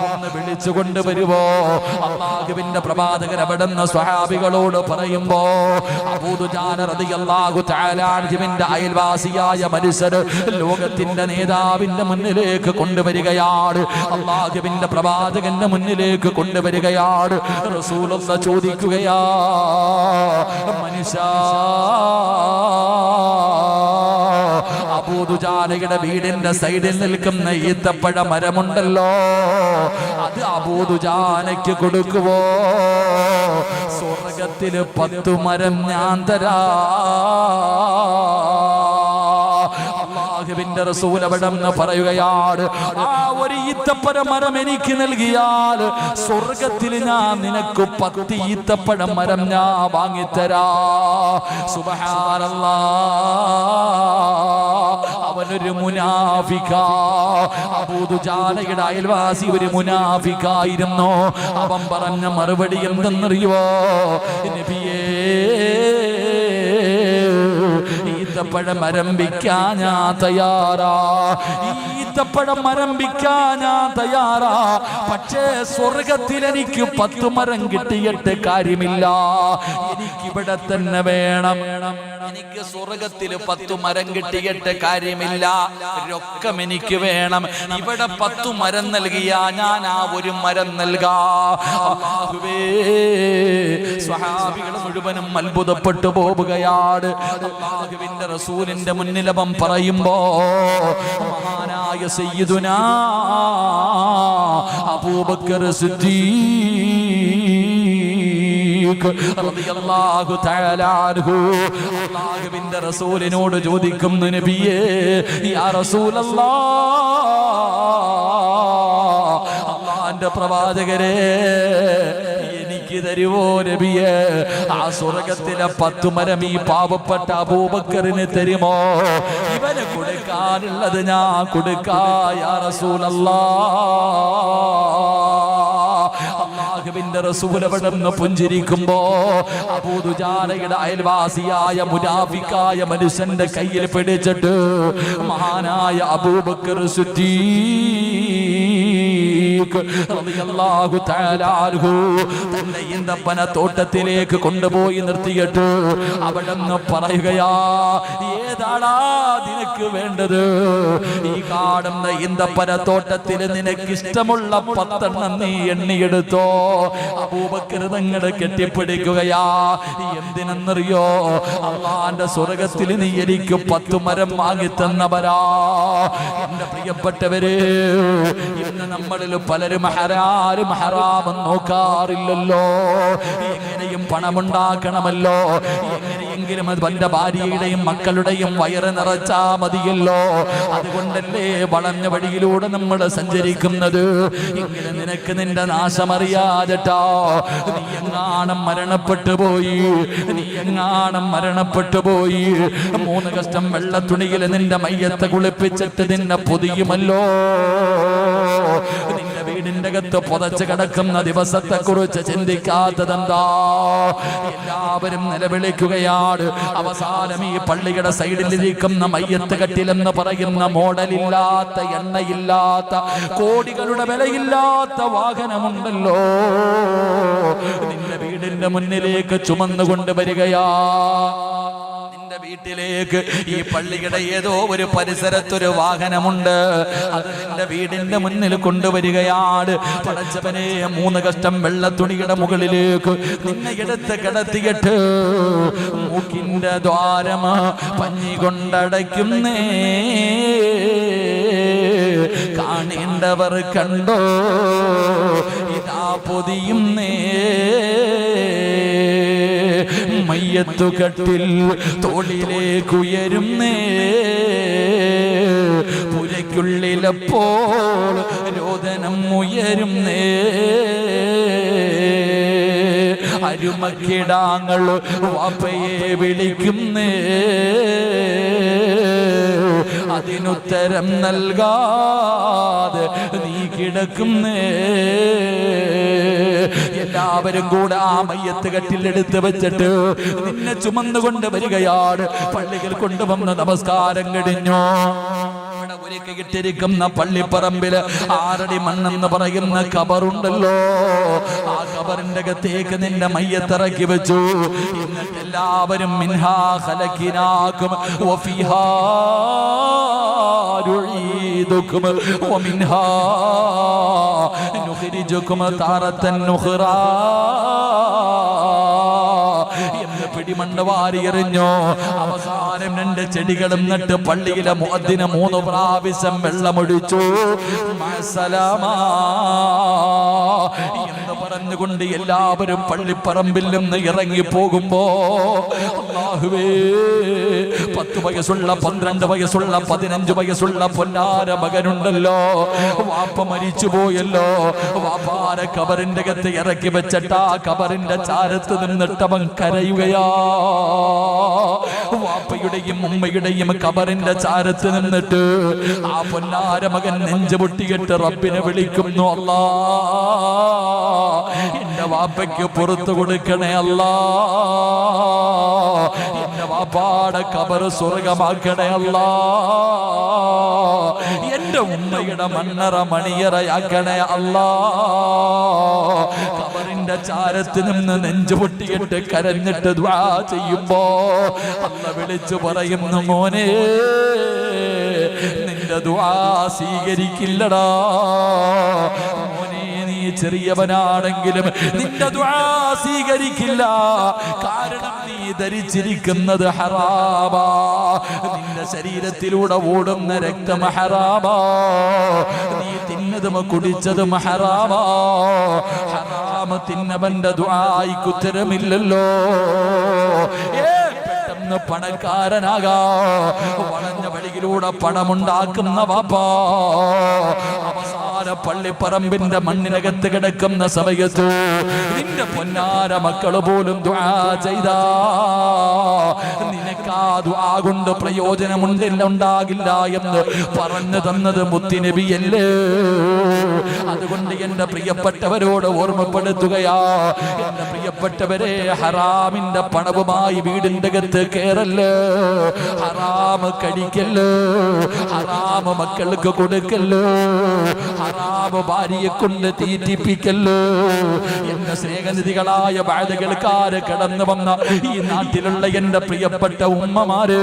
ഒന്ന് വിളിച്ചു കൊണ്ടുവരുവോ? അല്ലാഹുവിന്റെ പ്രവാചകൻ അവിടുന്ന് സ്വഹാബികളോട് പറയുമ്പോ അബൂ ദുജാന റളിയല്ലാഹു തആല അൻഹുവിന്റെ അയൽവാസിയായ മനുഷ്യർ ലോകത്തിന്റെ നേതാവിന്റെ മുന്നിലേക്ക് കൊണ്ടുവരികയാണ്, അല്ലാഹുവിന്റെ പ്രവാചകന്റെ മുന്നിലേക്ക് കൊണ്ടുവരികയാണ്. റസൂലുള്ളാഹി ചോദിക്കുകയാ, മനുഷ്യ, അബൂ ദുജാനയുടെ വീടിന്റെ സൈഡിൽ നിൽക്കുന്ന ഈത്തപ്പഴ മരമുണ്ടല്ലോ, അത് അബൂ ദുജാനയ്ക്ക് കൊടുക്കുവോ? സ്വർഗത്തില് 10 മരം ഞാൻ തരാ. അല്ലാഹുവിന്റെ റസൂൽ അവിടെന്ന് പറയുകയാണ്, ആ ഒരു ഈത്തപ്പഴ മരം എനിക്ക് നൽകിയാൽ സ്വർഗത്തിൽ ഞാൻ നിനക്ക് 10 ഈത്തപ്പഴ മരം ഞാൻ വാങ്ങിത്തരാ. സുബ്ഹാനല്ലാഹ്, അവനൊരു മുനാഫിക്കാ. അബൂ ദുജാനയുടെ അയൽവാസി ഒരു മുനാഫിക്കായിരുന്നു. അവൻ പറഞ്ഞ മറുപടി എന്തെന്നറിയോ? നബിയേ, ഈത്തപ്പഴം മരംഭിക്കാൻ ഞാൻ തയ്യാറാ, ഈത്തപ്പഴം മരംഭിക്കാൻ ഞാൻ തയ്യാറാ. പക്ഷേ സ്വർഗത്തിൽ എനിക്ക് 10 മരം കിട്ടിയിട്ട് കാര്യമില്ല, എനിക്കിവിടെ തന്നെ വേണം. എനിക്ക് സ്വർഗത്തിൽ 10 മരം കിട്ടിയിട്ട് കാര്യമില്ല, രൊക്കം എനിക്ക് വേണം. ഇവിടെ 10 മരം നൽകിയാ ഞാൻ ആ ഒരു മരം നൽകാ. അല്ലാഹുവേ, സ്വഹാബികൾ മുഴുവനും അത്ഭുതപ്പെട്ടു പോവുകയാണ്. അല്ലാഹുവിന്റെ റസൂലിന്റെ മുന്നിൽ അവൻ പറയുമ്പോ മഹാനായ സയ്യിദുനാ അബൂബക്കർ സിദ്ദീഖ് റളിയല്ലാഹു തആല അൻഹു അല്ലാഹുവിന്റെ റസൂലിനോട് ചോദിക്കുന്നു, നബിയേ, യാ റസൂലല്ലാഹ്, അല്ലാഹുവിന്റെ പ്രവാചകരെ, എനിക്ക് തരുവോ നബിയേ? ആ സ്വർഗത്തിലെ 10 മരം ഈ പാവപ്പെട്ട അബൂബക്കറിന് തരുമോ? ഇവന് കൊടുക്കാനുള്ളത് ഞാൻ കൊടുക്കാ യാ റസൂലല്ലാഹ്. അല്ലാഹുവിന്റെ റസൂൽ അവിടുന്ന് പുഞ്ചിരിക്കുമ്പോ അബൂ ദുജാനയുടെ അയൽവാസിയായ മുനാഫിക്കായ മനുഷ്യന്റെ കയ്യിൽ പിടിച്ചിട്ട് മഹാനായ അബൂബക്കർ സിദ്ദീഖ് റളിയല്ലാഹു തആല അൻഹു തന്റെ ഈന്തപ്പന തോട്ടത്തിലേക്ക് കൊണ്ടുപോയി നിർത്തിയിട്ട് അവിടുന്ന് പറയുകയാ, ഏതാടാ നിനക്ക് വേണ്ടത്? ഈ കാണുന്ന ഈന്തപ്പന തോട്ടത്തിൽ നിനക്ക് ഇഷ്ടമുള്ള 10 നീ എണ്ണിയെടുത്തോ. അബൂബക്കർ തങ്ങളെ കെട്ടിപ്പിടിക്കുകയാ. എന്തിനെന്നറിയോ? അല്ലാഹുവിന്റെ സ്വർഗത്തിൽ നീ എനിക്ക് 10 മരം വാങ്ങി തന്നവരാ. എന്റെ പ്രിയപ്പെട്ടവര്, ഇന്ന് നമ്മളിൽ പലരും ഹറാം നോക്കാറില്ലല്ലോ. എങ്ങനെയും പണമുണ്ടാക്കണമല്ലോ, എങ്ങനെയെങ്കിലും തന്റെ ഭാര്യയുടെയും മക്കളുടെയും വയറ് നിറച്ചാ മതിയല്ലോ. അതുകൊണ്ടല്ലേ വളഞ്ഞ വഴിയിലൂടെ നമ്മൾ സഞ്ചരിക്കുന്നത്. എങ്കിലും നിനക്ക് നിന്റെ നാശമറിയാതെട്ടോ. നീ എങ്ങാണം മരണപ്പെട്ടു പോയി 3 കഷ്ടം വെള്ളത്തുണിയിൽ നിന്റെ മയ്യത്തെ കുളിപ്പിച്ചിട്ട് നിന്നെ പൊതിയുമല്ലോ. നിന്റെ വീടിന്റെ അകത്ത് പുതച്ച് കിടക്കുന്ന ദിവസത്തെ കുറിച്ച് ചിന്തിക്കാത്തതെന്താ? എല്ലാവരും നിലവിളിക്കുകയാണ്. അവസാനം ഈ പള്ളിയുടെ സൈഡിലിരിക്കുന്ന മയ്യത്ത് കട്ടിലെന്ന് പറയുന്ന മോഡലില്ലാത്ത, എണ്ണയില്ലാത്ത, കോടികളുടെ വിലയില്ലാത്ത വാഹനമുണ്ടല്ലോ, നിന്റെ വീടിന്റെ മുന്നിലേക്ക് ചുമന്നുകൊണ്ട് വരികയാ. വീട്ടിലേക്ക് ഈ പള്ളിയുടെ ഏതോ ഒരു പരിസരത്തൊരു വാഹനമുണ്ട്. അത് നിന്റെ വീടിന്റെ മുന്നിൽ കൊണ്ടുവരികയാണ്. പടച്ചവനെ, 3 കഷ്ടം വെള്ളത്തുണിയുടെ മുകളിലേക്ക് നിന്നെ എടുത്ത് കിടത്തിയിട്ട് മൂക്കിന്റെ ദ്വാരം പഞ്ഞി കൊണ്ടടയ്ക്കുന്നേ. കാണേണ്ടവർ കണ്ടോ, ഇതാ പൊതിയുന്നേ. മയ്യത്തുകട്ടിൽ തോളിലേക്കുയരുന്നേ. പുരയ്ക്കുള്ളിലപ്പോൾ രോദനം ഉയരുന്നേ. അരുമക്കിടാങ്ങൾ വാപ്പയെ വിളിക്കുന്നേ. അതിനുത്തരം നൽകാതെ നീ കിടക്കുന്നേ. എല്ലാവരും കൂടെ ആ മയ്യത്ത് കട്ടിലെടുത്ത് വെച്ചിട്ട് നിന്നെ ചുമന്നുകൊണ്ട് വരികയാണ്. പള്ളികൾ കൊണ്ടുവന്ന് നമസ്കാരം കഴിഞ്ഞു. ഒരുക്കിയിട്ടിരിക്കുന്ന പള്ളിപ്പറമ്പില് 6 അടി മണ്ണെന്ന് പറയുന്ന കബറുണ്ടല്ലോ. ആ കബറിന്റെ അകത്തേക്ക് നിന്റെ മയ്യത്തിറക്കി വെച്ചു. എന്നിട്ട് എല്ലാവരും മിൻഹാ ഖലഖിനാകും വഫീഹാ നുഈദുകും വമിൻഹാ നുഖ്രിജുകും താറത്തൻ ഉഖ്റാ എന്ന് പിടിമണ്ണ് വാരി എറിഞ്ഞോ. അവസാനം 2 ചെടികളും നട്ട് പള്ളിയിലെ മുഅദ്ദിന് 3 പ്രാവശ്യം വെള്ളമൊഴിച്ചു. മഅസ്സലാമാ എന്ന് പറഞ്ഞുകൊണ്ട് എല്ലാവരും പള്ളിപ്പറമ്പിൽ നിന്ന് ഇറങ്ങി പോകുമ്പോ, അല്ലാഹുവേ, 10 വയസ്സുള്ള 12 വയസ്സുള്ള 15 വയസ്സുള്ള പൊന്നാര മകനുണ്ടല്ലോ, വാപ്പ മരിച്ചു പോയല്ലോ. വാപ്പാരെ കബറിന്റെ അകത്ത് ഇറക്കി വെച്ചിട്ട് ആ കബറിന്റെ ചാരത്ത് നിന്നിട്ടവൻ കരയുകയാ. വാപ്പയുടെയും ഉമ്മയുടെയും കബറിന്റെ ചാരത്ത് നിന്നിട്ട് ആ പൊന്നാര മകൻ നെഞ്ചു പൊട്ടിയിട്ട് റബ്ബിനെ വിളിക്കുന്നു. അല്ലാ, എന്റെ വാപ്പയ്ക്ക് പുറത്തു കൊടുക്കണേ അല്ലാ. എന്റെ വാപ്പാടെ കബർ സ്വർഗമാക്കണേ അല്ലാ. എന്റെ ഉമ്മയുടെ മണ്ണറ മണിയറയാക്കണേ അല്ലാ. കബറിന്റെ ചാരത്ത് നിന്ന് നെഞ്ചു പൊട്ടിയിട്ട് കരഞ്ഞിട്ട് ദുആ ചെയ്യുമ്പോ അല്ല വിളിച്ചു പറയുന്നു, മോനെ, നിന്റെ ദുആ സ്വീകരിക്കില്ലടാ. മോനെ, നീ ചെറിയവനാണെങ്കിലും നിന്റെ ദുആ സ്വീകരിക്കില്ല. കാരണം നീ ധരിച്ചിരിക്കുന്നത് ഹറാമാ. നിന്റെ ശരീരത്തിലൂടെ ഓടുന്ന രക്തം ഹറാമാ. നീ തിന്നതും കുടിച്ചതും ഹറാമാ. ഹറാമ തിന്നവന്റെ ദുആയ്ക്ക് ഉത്തരമില്ലല്ലോ. പെട്ടെന്ന് പണക്കാരനാകാ, വളഞ്ഞ വഴിയിലൂടെ പണമുണ്ടാക്കുന്ന വാപ്പാ. അവസാനം പള്ളിപ്പറമ്പിന്റെ മണ്ണിനകത്ത് കിടക്കുന്ന സമയത്ത് നിന്റെ പൊന്നാര മക്കള് പോലും ദുആ ചെയ്താ നിനക്ക് ആ ദുആ കൊണ്ട് പ്രയോജനമുണ്ടില്ല ഉണ്ടാകില്ല എന്ന് പറഞ്ഞു തന്നത് മുത്തുനബിയല്ലേ. അതുകൊണ്ട് എന്റെ പ്രിയപ്പെട്ടവരോട് ഓർമ്മപ്പെടുത്തുകയാ, എന്റെ പ്രിയപ്പെട്ടവരെ, ഹറാമിന്റെ പണവുമായി വീടിന്റെ അകത്ത് കേറല്ലേ, ഹറാമ് കഴിക്കല്ലോ, ഹറാമ് മക്കൾക്ക് കൊടുക്കല്ലോ, ഹറാമ് ഭാര്യയെ കൊണ്ട് തീറ്റിപ്പിക്കല്ലോ. എന്റെ സ്നേഹനിധികളായ ബാധകൾക്കാര് കടന്നു വന്ന ഈ നാട്ടിലുള്ള എന്റെ പ്രിയപ്പെട്ട ഉമ്മമാര്,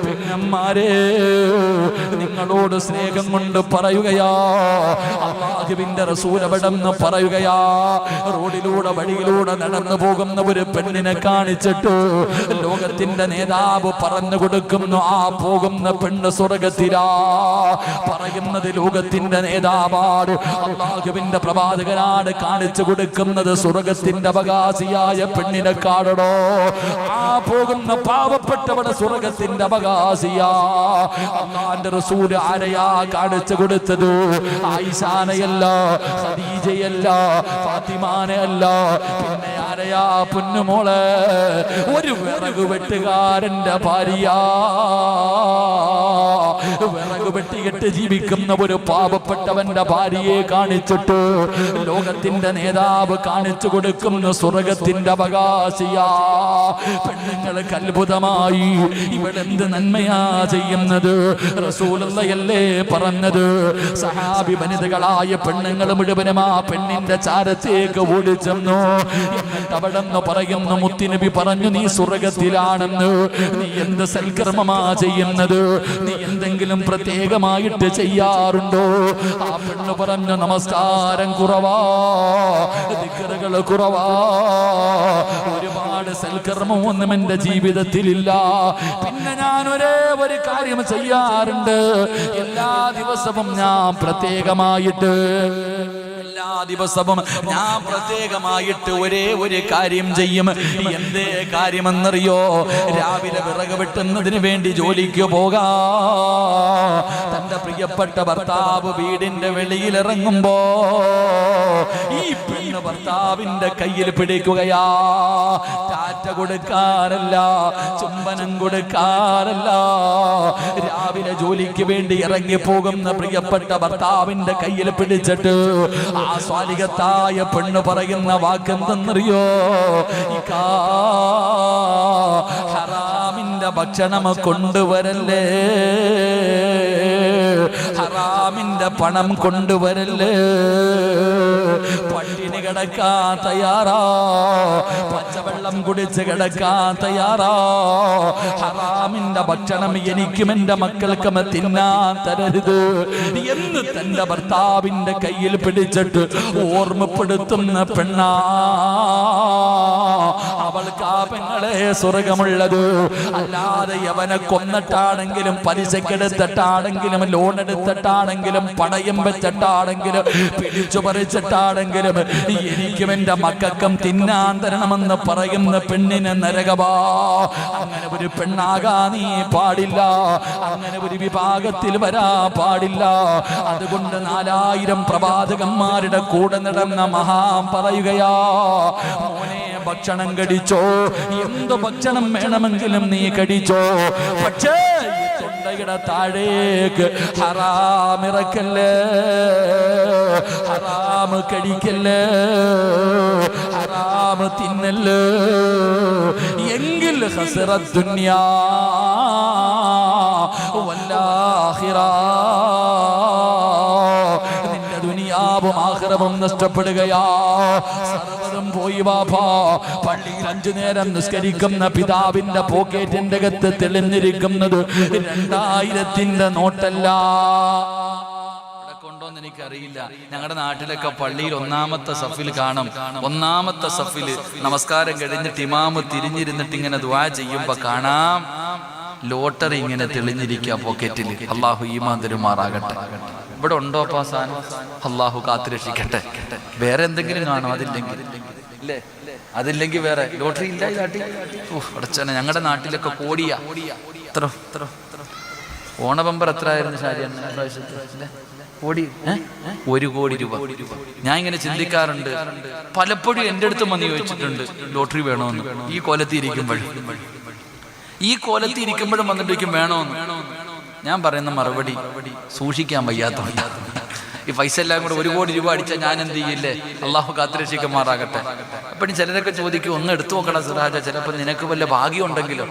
പെങ്ങന്മാരെ, നിങ്ങളോട് സ്നേഹം കൊണ്ട് പറയുകയാ, അല്ലാഹുവിന്റെ റസൂൽ അവിടെന്ന് പറയുകയാ, റോഡിലൂടെ വഴിയിലൂടെ നടന്നു പോകുന്ന ഒരു പെണ്ണിനെ കാണിച്ചിട്ട് ലോകത്തിന്റെ നേതാവ് പറഞ്ഞു കൊടുക്കുന്നു, ആ പോകുന്ന പെണ്ണ് സ്വർഗത്തിലാ. പറയുന്നത് ലോകത്തിന്റെ നേതാവാണ്, അല്ലാഹുവിന്റെ പ്രവാചകനാണ് കാണിച്ചു കൊടുക്കുന്നത് സ്വർഗത്തിന്റെ അവകാശിയായ പെണ്ണിനെ കാണണോ. ആ പോകുന്ന പാവപ്പെട്ടവടെ സ്വർഗത്തിന്റെ അവകാശിയാ. അല്ലാഹുവിന്റെ റസൂൽ ആരെയാ കാണിച്ചു കൊടുത്തത്? ആയിഷാനയല്ല, ഖദീജയല്ല, ഫാത്തിമാനയല്ല, പിന്നെ ആരെയാ? പൊന്നുമോളെ, ഒരു വിറക് വെട്ടുകാരന്റെ ഭാര്യ, വിറക് വെട്ടിയിട്ട് ജീവിക്കുന്ന ഒരു പാവപ്പെട്ടവന്റെ ഭാര്യയെ കാണിച്ചിട്ട് ലോകത്തിന്റെ നേതാവ് കാണിച്ചു കൊടുക്കുന്ന സ്വർഗത്തിന്റെ അവകാശിയാ. പെണ്ണുങ്ങൾക്ക് അത്ഭുതമായി, ഇവളെന്ത് നന്മയാ ചെയ്യുന്നത്? റസൂലുള്ളാഹിയല്ലേ പറഞ്ഞത്? സഹാബി വനിതകളായ പെണ്ണുങ്ങൾ മുഴുവനും ആ പെണ്ണിന്റെ ചാരത്തേക്ക് ഓടിച്ചെന്നു. എന്നിട്ട് അവിടെ നിന്ന് പറയുന്നു, മുത്തുനബി പറഞ്ഞു, നീ സ്വർഗത്തിലാണെന്ന്. നീ എന്ത് സൽക്കർമ്മമാ ചെയ്യുന്നത്? നീ എന്തെങ്കിലും പ്രത്യേകമായിട്ട് ചെയ്യാറുണ്ടോ? ആ പെണ്ണ് പറഞ്ഞു, നമസ്കാരം കുറവാ, ദിക്റുകൾ കുറവാ, ഒരുപാട് സൽക്കർമ്മമൊന്നും എന്റെ ജീവിതത്തിലില്ല. പിന്നെ ഞാൻ ഒരേ ഒരു കാര്യം ചെയ്യാറുണ്ട്, എല്ലാ ദിവസവും ഞാൻ പ്രത്യേകമായിട്ട് ഒരേ ഒരു കാര്യം ചെയ്യും. എന്തേ കാര്യമെന്നറിയോ? രാവിലെ വിറക് വെട്ടുന്നതിന് വേണ്ടി ജോലിക്ക് പോകാ. തന്റെ പ്രിയപ്പെട്ട ഭർത്താവ് വീടിന്റെ വെളിയിലിറങ്ങുമ്പോ ഈ പെണ്ണ് ഭർത്താവിന്റെ കയ്യിൽ പിടിക്കുകയാ. ടാറ്റ കൊടുക്കാറല്ല, ചുംബനം കൊടുക്കാറല്ല. രാവിലെ ജോലിക്ക് വേണ്ടി ഇറങ്ങി പോകുന്ന പ്രിയപ്പെട്ട ഭർത്താവിന്റെ കയ്യിൽ പിടിച്ചിട്ട് ആ സ്വാലികത്തായ പെണ്ണ് പറയുന്ന വാക്കെന്തെന്നറിയോ? ഹറാമിന്റെ ഭക്ഷണം കൊണ്ടുവരല്ലേ, ഹറാമിന്റെ പണം കൊണ്ടുവരല്ലേ. പട്ടിണി കിടക്കാൻ തയ്യാറാ, പച്ചവെള്ളം കുടിച്ച് കിടക്കാൻ തയ്യാറാ. ഹറാമിന്റെ ഭക്ഷണം എനിക്കും എന്റെ മക്കൾക്കും തിന്നാൻ തരരുത് എന്ന് തന്റെ ഭർത്താവിന്റെ കയ്യിൽ പിടിച്ചിട്ട് ഓർമ്മപ്പെടുത്തുന്ന പെണ്ണാ. അവൾക്ക് ആ പെങ്ങളെ സ്വർഗമുള്ളത്. അല്ലാതെ യവനെ കൊന്നിട്ടാണെങ്കിലും, പലിശക്കെടുത്തിട്ടാണെങ്കിലും, ലോൺ എടുത്തിട്ടാണെങ്കിലും, പണയം വെച്ചിട്ടാണെങ്കിലും, പിടിച്ചു പറിച്ചിട്ടാണെങ്കിലും എനിക്കും എന്റെ മക്കൾക്കും തിന്നാൻ തരണമെന്ന് പറയുന്ന പെണ്ണിന് നരകവാ. അങ്ങനെ ഒരു പെണ്ണാകാ നീ പാടില്ല, അങ്ങനെ ഒരു വിഭാഗത്തിൽ വരാ പാടില്ല. അതുകൊണ്ട് 4000 പ്രവാചകന്മാരുടെ കൂടെ നടന്ന മഹാൻ പറയുകയാ, മോനെ ഭക്ഷണം കടിച്ചോ, എന്ത് ഭക്ഷണം വേണമെങ്കിലും നീ കടിച്ചോ, പക്ഷേ തൊണ്ടയുടെ താഴേക്ക് ഹറാമിറക്കല്ലേ, ഹറാമ് കടിക്കല്ലേ, ഹറാമ് തിന്നല്ലേ. എങ്കിൽ ഖസറത് ദുനിയാ വല്ലാഖിറ, നിന്റെ ദുനിയാവും ആഖിറവും നഷ്ടപ്പെടുകയാ. സർവ്വതും പോയി വാപ്പാ. പള്ളിയിൽ 5 നേരം നിസ്കരിക്കുന്ന പിതാവിന്റെ പോക്കറ്റിന്റെ അകത്ത് തെളിഞ്ഞിരിക്കുന്നത് 2000-ന്റെ നോട്ടല്ല. ണ്ടോന്ന് എനിക്കറിയില്ല. ഞങ്ങളുടെ നാട്ടിലൊക്കെ പള്ളിയിൽ 1-ാമത്തെ സഫിൽ കാണും. 1-ാമത്തെ സഫിൽ നമസ്കാരം കഴിഞ്ഞിട്ട് ഇമാമ് തിരിഞ്ഞിരുന്നിട്ട് ഇങ്ങനെ ദുആ ചെയ്യുമ്പോ കാണാം ലോട്ടറി ഇങ്ങനെ തെളിഞ്ഞിരിക്കുക പോക്കറ്റിൽ. അള്ളാഹു ഈമാൻ തരുമാറാകട്ടെ. ഇവിടെ ഉണ്ടോ പാസാൻ? അള്ളാഹു കാത്തുരക്ഷിക്കട്ടെ. വേറെ എന്തെങ്കിലും കാണും? അതില്ലെങ്കിൽ ഇല്ലേ? അതില്ലെങ്കിൽ വേറെ ലോട്ടറി ഇല്ല ഈ നാട്ടിൽ. അടച്ചനെ, ഞങ്ങളുടെ നാട്ടിലൊക്കെ കോടിയാ. എത്ര ഓണബമ്പർ എത്ര ആയിരുന്നു ഷാരിയാണ് പ്രാവശ്യത്തിൽ? 1 കോടി രൂപ. ഞാൻ ഇങ്ങനെ ചിന്തിക്കാറുണ്ട്, പലപ്പോഴും എൻ്റെ അടുത്ത് വന്ന് ചോദിച്ചിട്ടുണ്ട് ലോട്ടറി വേണമെന്ന്. ഈ കോലത്തിരിക്കുമ്പോഴും വന്നിട്ടേക്കും വേണമെന്ന്. ഞാൻ പറയുന്ന മറുപടി സൂക്ഷിക്കാൻ വയ്യാത്തതുകൊണ്ട്. ഈ പൈസ എല്ലാം കൂടെ 1 കോടി രൂപ അടിച്ചാൽ ഞാൻ എന്ത് ചെയ്യില്ലേ? അള്ളാഹു കാത്തുരക്ഷിക്കുമാറാകട്ടെ. അപ്പോഴും ചിലരൊക്കെ ചോദിക്കും, ഒന്ന് എടുത്തു നോക്കണം സിറാജ, ചിലപ്പോൾ നിനക്ക് വല്ല ഭാഗ്യം ഉണ്ടെങ്കിലോ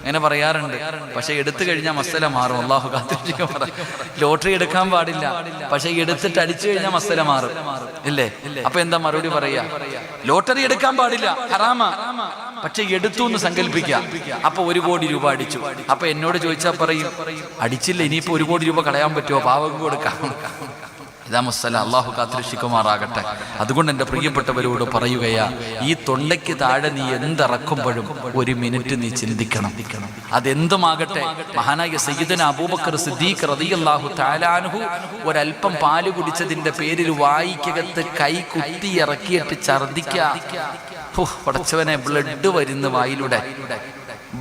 അങ്ങനെ പറയാറുണ്ട്. പക്ഷെ എടുത്തു കഴിഞ്ഞാൽ മസല മാറും. അള്ളാഹു കാത്തുരക്ഷിക്കുമാറാ. ലോട്ടറി എടുക്കാൻ പാടില്ല, പക്ഷെ എടുത്തിട്ട് അടിച്ചു കഴിഞ്ഞാൽ മസല മാറും, ഇല്ലേ? അപ്പൊ എന്താ മറുപടി പറയാ? ലോട്ടറി എടുക്കാൻ പാടില്ല, ഹറാമാ, പക്ഷെ എടുത്തു എന്ന് സങ്കല്പിക്കുക. അപ്പൊ 1 കോടി രൂപ അടിച്ചു. അപ്പൊ എന്നോട് ചോദിച്ചാൽ പറയും, അടിച്ചില്ല, ഇനിയിപ്പോ 1 കോടി രൂപ കളയാൻ പറ്റുമോ? പാവം കൊടുക്കാം. ഇതാ മസ്സല. അള്ളാഹു കാത്തുരക്ഷിക്കുമാറാകട്ടെ. അതുകൊണ്ട് എൻ്റെ പ്രിയപ്പെട്ടവരോട് പറയുകയാ, ഈ തൊണ്ടയ്ക്ക് താഴെ നീ എന്തിറക്കുമ്പോഴും 1 മിനിറ്റ് നീ ചിന്തിക്കണം. അതെന്തുമാകട്ടെ. മഹാനായ സയ്യിദന അബൂബക്കർ സിദ്ദീഖ് റളിയല്ലാഹു തആല അൻഹു ഒരൽപ്പം പാല് കുടിച്ചതിന്റെ പേരിൽ വായിക്കകത്ത് കൈ കുത്തി ഇറക്കിയിട്ട് ഛർദിക്കുക. പടച്ചവനെ, ബ്ലഡ് വരുന്ന വായിലൂടെ,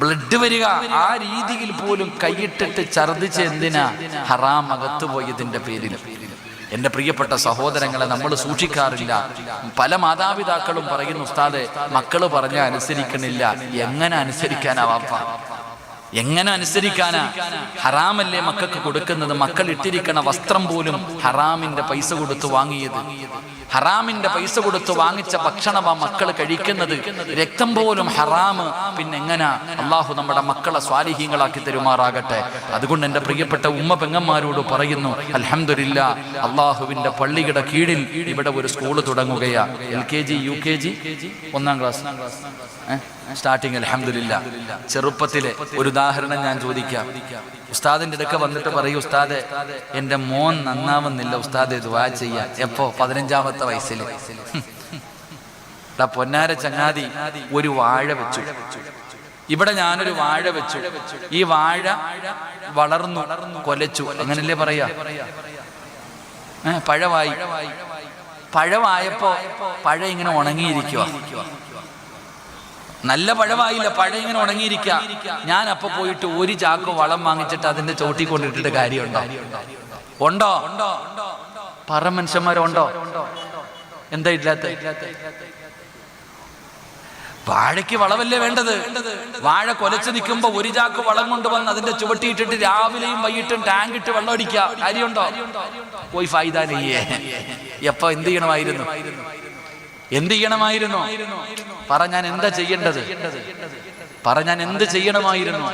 ബ്ലഡ് വരിക. ആ രീതിയിൽ പോലും കൈയിട്ടിട്ട് ഛർദിച്ച് എന്തിനാ? ഹറാം അകത്തു പോയതിന്റെ പേരിൽ. എൻ്റെ പ്രിയപ്പെട്ട സഹോദരങ്ങളെ, നമ്മൾ സൂക്ഷിക്കാറില്ല. പല മാതാപിതാക്കളും പറയുന്നു, ഉസ്താദെ മക്കള് പറഞ്ഞ അനുസരിക്കണില്ല. എങ്ങനെ അനുസരിക്കാനാ വാപ്പ? എങ്ങനെ അനുസരിക്കാനാ? ഹറാമല്ലേ മക്കൾക്ക് കൊടുക്കുന്നത്? മക്കൾ ഇട്ടിരിക്കണ വസ്ത്രം പോലും ഹറാമിന്റെ പൈസ കൊടുത്ത് വാങ്ങിയത്. ഹറാമിന്റെ പൈസ കൊടുത്ത് വാങ്ങിച്ച ഭക്ഷണമാ മക്കൾ കഴിക്കുന്നത്. രക്തം പോലും ഹറാമ്. പിന്നെ എങ്ങനാ? അള്ളാഹു നമ്മുടെ മക്കളെ സ്വാലിഹീങ്ങളാക്കി തരുമാറാകട്ടെ. അതുകൊണ്ട് എൻ്റെ പ്രിയപ്പെട്ട ഉമ്മ പെങ്ങന്മാരോട് പറയുന്നു, അൽഹംദുലില്ലാ, അള്ളാഹുവിന്റെ പള്ളിയുടെ കീഴിൽ ഇവിടെ ഒരു സ്കൂൾ തുടങ്ങുകയാ. LKG UKG 1ാം ക്ലാസ് സ്റ്റാർട്ടിങ്. അൽഹംദുലില്ലാ. ചെറുപ്പത്തിലെ ഒരു ഉദാഹരണം ഞാൻ ചോദിക്കാം. ഉസ്താദിന്റെ അടുക്ക വന്നിട്ട് പറയും, ഉസ്താദെ എൻ്റെ മോൻ നന്നാവുന്നില്ല, ഉസ്താദെ ദുആ ചെയ്യാൻ. എപ്പോ? 15ാമത്തെ വയസ്സിൽ. പൊന്നാര ചങ്ങാതി ഒരു വാഴ വെച്ചു. ഇവിടെ ഞാനൊരു വാഴ വെച്ചു. ഈ വാഴ വളർന്നു, കൊലച്ചു, അങ്ങനല്ലേ പറയാ? പഴമായി. പഴമായപ്പോ പഴം ഇങ്ങനെ ഉണങ്ങിയിരിക്കുക. നല്ല പഴമായില്ല, പഴം ഇങ്ങനെ ഉണങ്ങിയിരിക്കുക. ഞാൻ അപ്പൊ പോയിട്ട് 1 ചാക്ക് വളം വാങ്ങിച്ചിട്ട് അതിന്റെ ചോട്ടി കൊണ്ടിട്ടിട്ട് കാര്യമുണ്ടോ? ഉണ്ടോ? പറ മനുഷ്യന്മാരുണ്ടോ? എന്താ ഇല്ലാത്ത? വാഴയ്ക്ക് വളമല്ലേ വേണ്ടത്? വാഴ കൊലച്ചു നിൽക്കുമ്പോ 1 ചാക്ക് വളം കൊണ്ടുവന്ന് അതിന്റെ ചുവട്ടിയിട്ടിട്ട് രാവിലെയും വൈകിട്ടും ടാങ്ക് ഇട്ട് വെള്ളം അടിക്കുക. കാര്യമുണ്ടോ? പോയി ഫായിദ നെയ്യേ. എപ്പോ എന്ത് ചെയ്യണമായിരുന്നു? എന്ത് ചെയ്യണമായിരുന്നു? പറ, ഞാൻ എന്താ ചെയ്യേണ്ടത്? പറ, ഞാൻ എന്ത് ചെയ്യണമായിരുന്നു?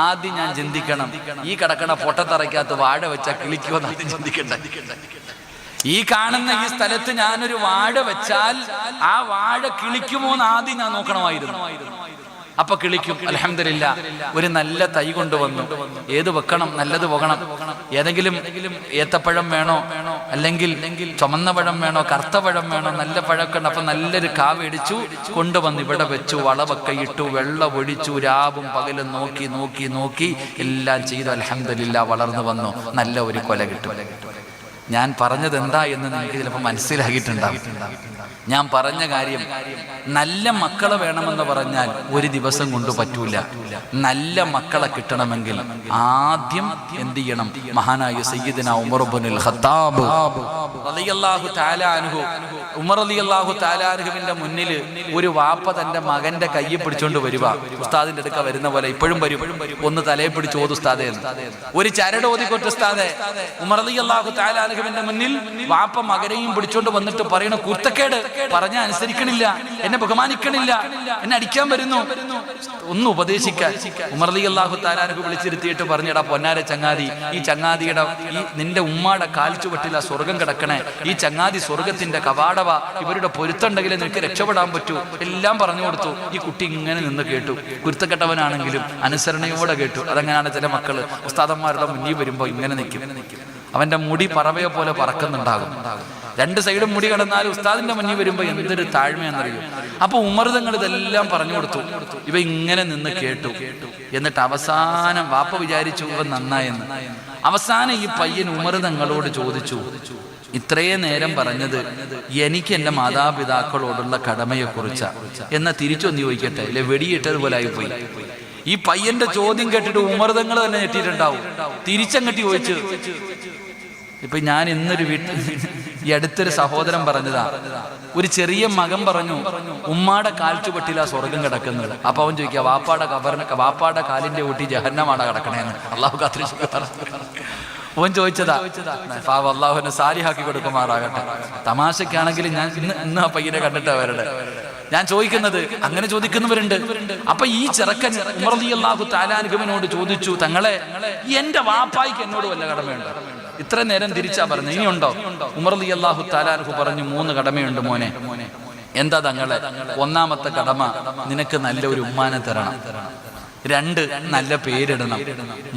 ആദ്യം ഞാൻ ചിന്തിക്കണം, ഈ കിടക്കണ പൊട്ടത്തറയ്ക്കകത്ത് വാഴ വെച്ചാൽ കിളിക്കുമെന്ന് ആദ്യം ചിന്തിക്കണ്ടേ? ഈ കാണുന്ന ഈ സ്ഥലത്ത് ഞാനൊരു വാഴ വെച്ചാൽ ആ വാഴ കിളിക്കുമോ എന്ന് ആദ്യം ഞാൻ നോക്കണമായിരുന്നു. അപ്പൊ കിളിക്കും. അൽഹംദുലില്ലാ, ഒരു നല്ല തൈ കൊണ്ടുവന്നു. ഏത് വെക്കണം? നല്ലത് പോകണം. ഏതെങ്കിലും ഏത്തപ്പഴം വേണോ, അല്ലെങ്കിൽ ചുമന്ന പഴം വേണോ, കറുത്ത പഴം വേണോ? നല്ല പഴമൊക്കെ ഉണ്ട്. അപ്പൊ നല്ലൊരു കാ മേടിച്ചു കൊണ്ടുവന്ന് ഇവിടെ വെച്ചു. വളവൊക്കെ ഇട്ടു, വെള്ളം ഒഴിച്ചു, രാവും പകലും നോക്കി നോക്കി നോക്കി എല്ലാം ചെയ്തു. അൽഹംദുലില്ലാ, വളർന്നു വന്നു. നല്ല ഒരു കൊല കിട്ടും. ഞാൻ പറഞ്ഞത് എന്താ എന്ന് നിങ്ങൾക്ക് ചിലപ്പോൾ മനസ്സിലാക്കിയിട്ടുണ്ടാവും. ഞാൻ പറഞ്ഞ കാര്യം, നല്ല മക്കളെ വേണമെന്ന് പറഞ്ഞാൽ 1 ദിവസം കൊണ്ട് പറ്റൂല. നല്ല മക്കളെ കിട്ടണമെങ്കിൽ ആദ്യം എന്ത് ചെയ്യണം? മഹാനായ സയ്യിദന ഉമർ ഇബ്നുൽ ഖത്താബ് റളിയല്ലാഹു തആല അൻഹു, ഉമർ റളിയല്ലാഹു തആല അൻഹുവിന്റെ മുന്നിൽ ഒരു വാപ്പ തന്റെ മകന്റെ കയ്യിൽ പിടിച്ചോണ്ട് വരുക. ഉസ്താദിന്റെ അടുക്ക വരുന്ന പോലെ ഇപ്പോഴും വരും. ഒന്ന് തലയെ പിടിച്ച് ഓതു ഉസ്താദേ, ഒരു ചരട് ഓതിക്കൊട്ട് ഉസ്താദേ. ഉമർ റളിയല്ലാഹു തആല അൻഹുവിന്റെ മുന്നിൽ വാപ്പ മകനെയും പിടിച്ചോണ്ട് വന്നിട്ട് പറയണ, കുർത്തക്കേട്, പറഞ്ഞ അനുസരിക്കണില്ല, എന്നെ ബഹുമാനിക്കണില്ല, എന്നെ അടിക്കാൻ വരുന്നു, ഒന്ന് ഉപദേശിക്കാൻ. ഉമർ റളിയല്ലാഹു തആല അൻഹു വിളിച്ചിരുത്തിയിട്ട് പറഞ്ഞടാ പൊന്നാര ചങ്ങാതി, ഈ ചങ്ങാതിയുടെ ഈ നിന്റെ ഉമ്മാടെ കാൽച്ചുവട്ടില സ്വർഗം കിടക്കണേ, ഈ ചങ്ങാതി സ്വർഗത്തിന്റെ കവാടവ, ഇവരുടെ പൊരുത്തുണ്ടെങ്കിൽ നിനക്ക് രക്ഷപ്പെടാൻ പറ്റൂ, എല്ലാം പറഞ്ഞു കൊടുത്തു. ഈ കുട്ടി ഇങ്ങനെ നിന്ന് കേട്ടു. കുരുത്തക്കെട്ടവനാണെങ്കിലും അനുസരണയോടെ കേട്ടു. അതങ്ങനെയാണ് ചില മക്കള് ഉസ്താദന്മാരുടെ മുന്നിൽ വരുമ്പോ ഇങ്ങനെ നിൽക്കും. അവന്റെ മുടി പറവയെ പോലെ പറക്കുന്നുണ്ടാകും. 2 സൈഡും മുടി കടന്നാലും ഉസ്താദിന്റെ മുന്നിൽ വരുമ്പോ എന്തൊരു താഴ്മയെന്നറിയും. അപ്പൊ ഉമർ തങ്ങൾ ഇതെല്ലാം പറഞ്ഞു കൊടുത്തു. ഇവ ഇങ്ങനെ നിന്ന് കേട്ടു. എന്നിട്ട് അവസാനം വാപ്പ വിചാരിച്ചു ഇവ നന്നായെന്ന്. അവസാനം ഈ പയ്യൻ ഉമർ തങ്ങളോട് ചോദിച്ചു, ഇത്രയും നേരം പറഞ്ഞത് എനിക്ക് എൻ്റെ മാതാപിതാക്കളോടുള്ള കടമയെ കുറിച്ചാ, എന്നാ തിരിച്ചൊന്ന് ചോദിക്കട്ടെ, അല്ലെ വെടിയിട്ടതുപോലെ ആയിപ്പോയി. ഈ പയ്യന്റെ ചോദ്യം കേട്ടിട്ട് ഉമർ തങ്ങൾ തന്നെ ഞെട്ടിയിട്ടുണ്ടാവും. തിരിച്ചങ്ങട്ടി ചോദിച്ചു, ഇപ്പൊ ഞാൻ ഇന്നൊരു വീട്ടിൽ ഈ അടുത്തൊരു സഹോദരൻ പറഞ്ഞതാ, ഒരു ചെറിയ മകൻ പറഞ്ഞു ഉമ്മാടെ കാൽച്ചുപട്ടിലാ സ്വർഗം കിടക്കുന്നത്. അപ്പൊ അവൻ ചോദിക്കുക വാപ്പാടെ കാലിന്റെ ഊട്ടി ജഹന്നമാണ് കിടക്കണേന്ന്. അള്ളാഹു കാത്തിരിച്ചു. ഓൻ ചോദിച്ചതാ. അള്ളാഹുവിനെ സാലിഹാക്കി കൊടുക്കുമാറാകട്ടെ. തമാശക്കാണെങ്കിൽ ഞാൻ ഇന്ന് ആ പയ്യനെ കണ്ടിട്ടാ വരട്ടെ. ഞാൻ ചോദിക്കുന്നത്, അങ്ങനെ ചോദിക്കുന്നവരുണ്ട്. അപ്പൊ ഈ ചെറുക്കൻ ഉമർ റളിയല്ലാഹു തആല അൻഹുവിനോട് ചോദിച്ചു, തങ്ങളെ എന്റെ വാപ്പായ്ക്ക് എന്നോട് വല്ല കടമയുണ്ടോ? ഇത്ര നേരം തിരിച്ചാ പറഞ്ഞു, ഇനിയുണ്ടോ? ഉമർ റളിയല്ലാഹു തആല അൻഹു പറഞ്ഞു, 3 കടമയുണ്ട് മോനെ. എന്താ തങ്ങളെ? ഒന്നാമത്തെ കടമ, നിനക്ക് നല്ലൊരു ഉമ്മാനെ തരണം. 2, നല്ല പേരിടണം.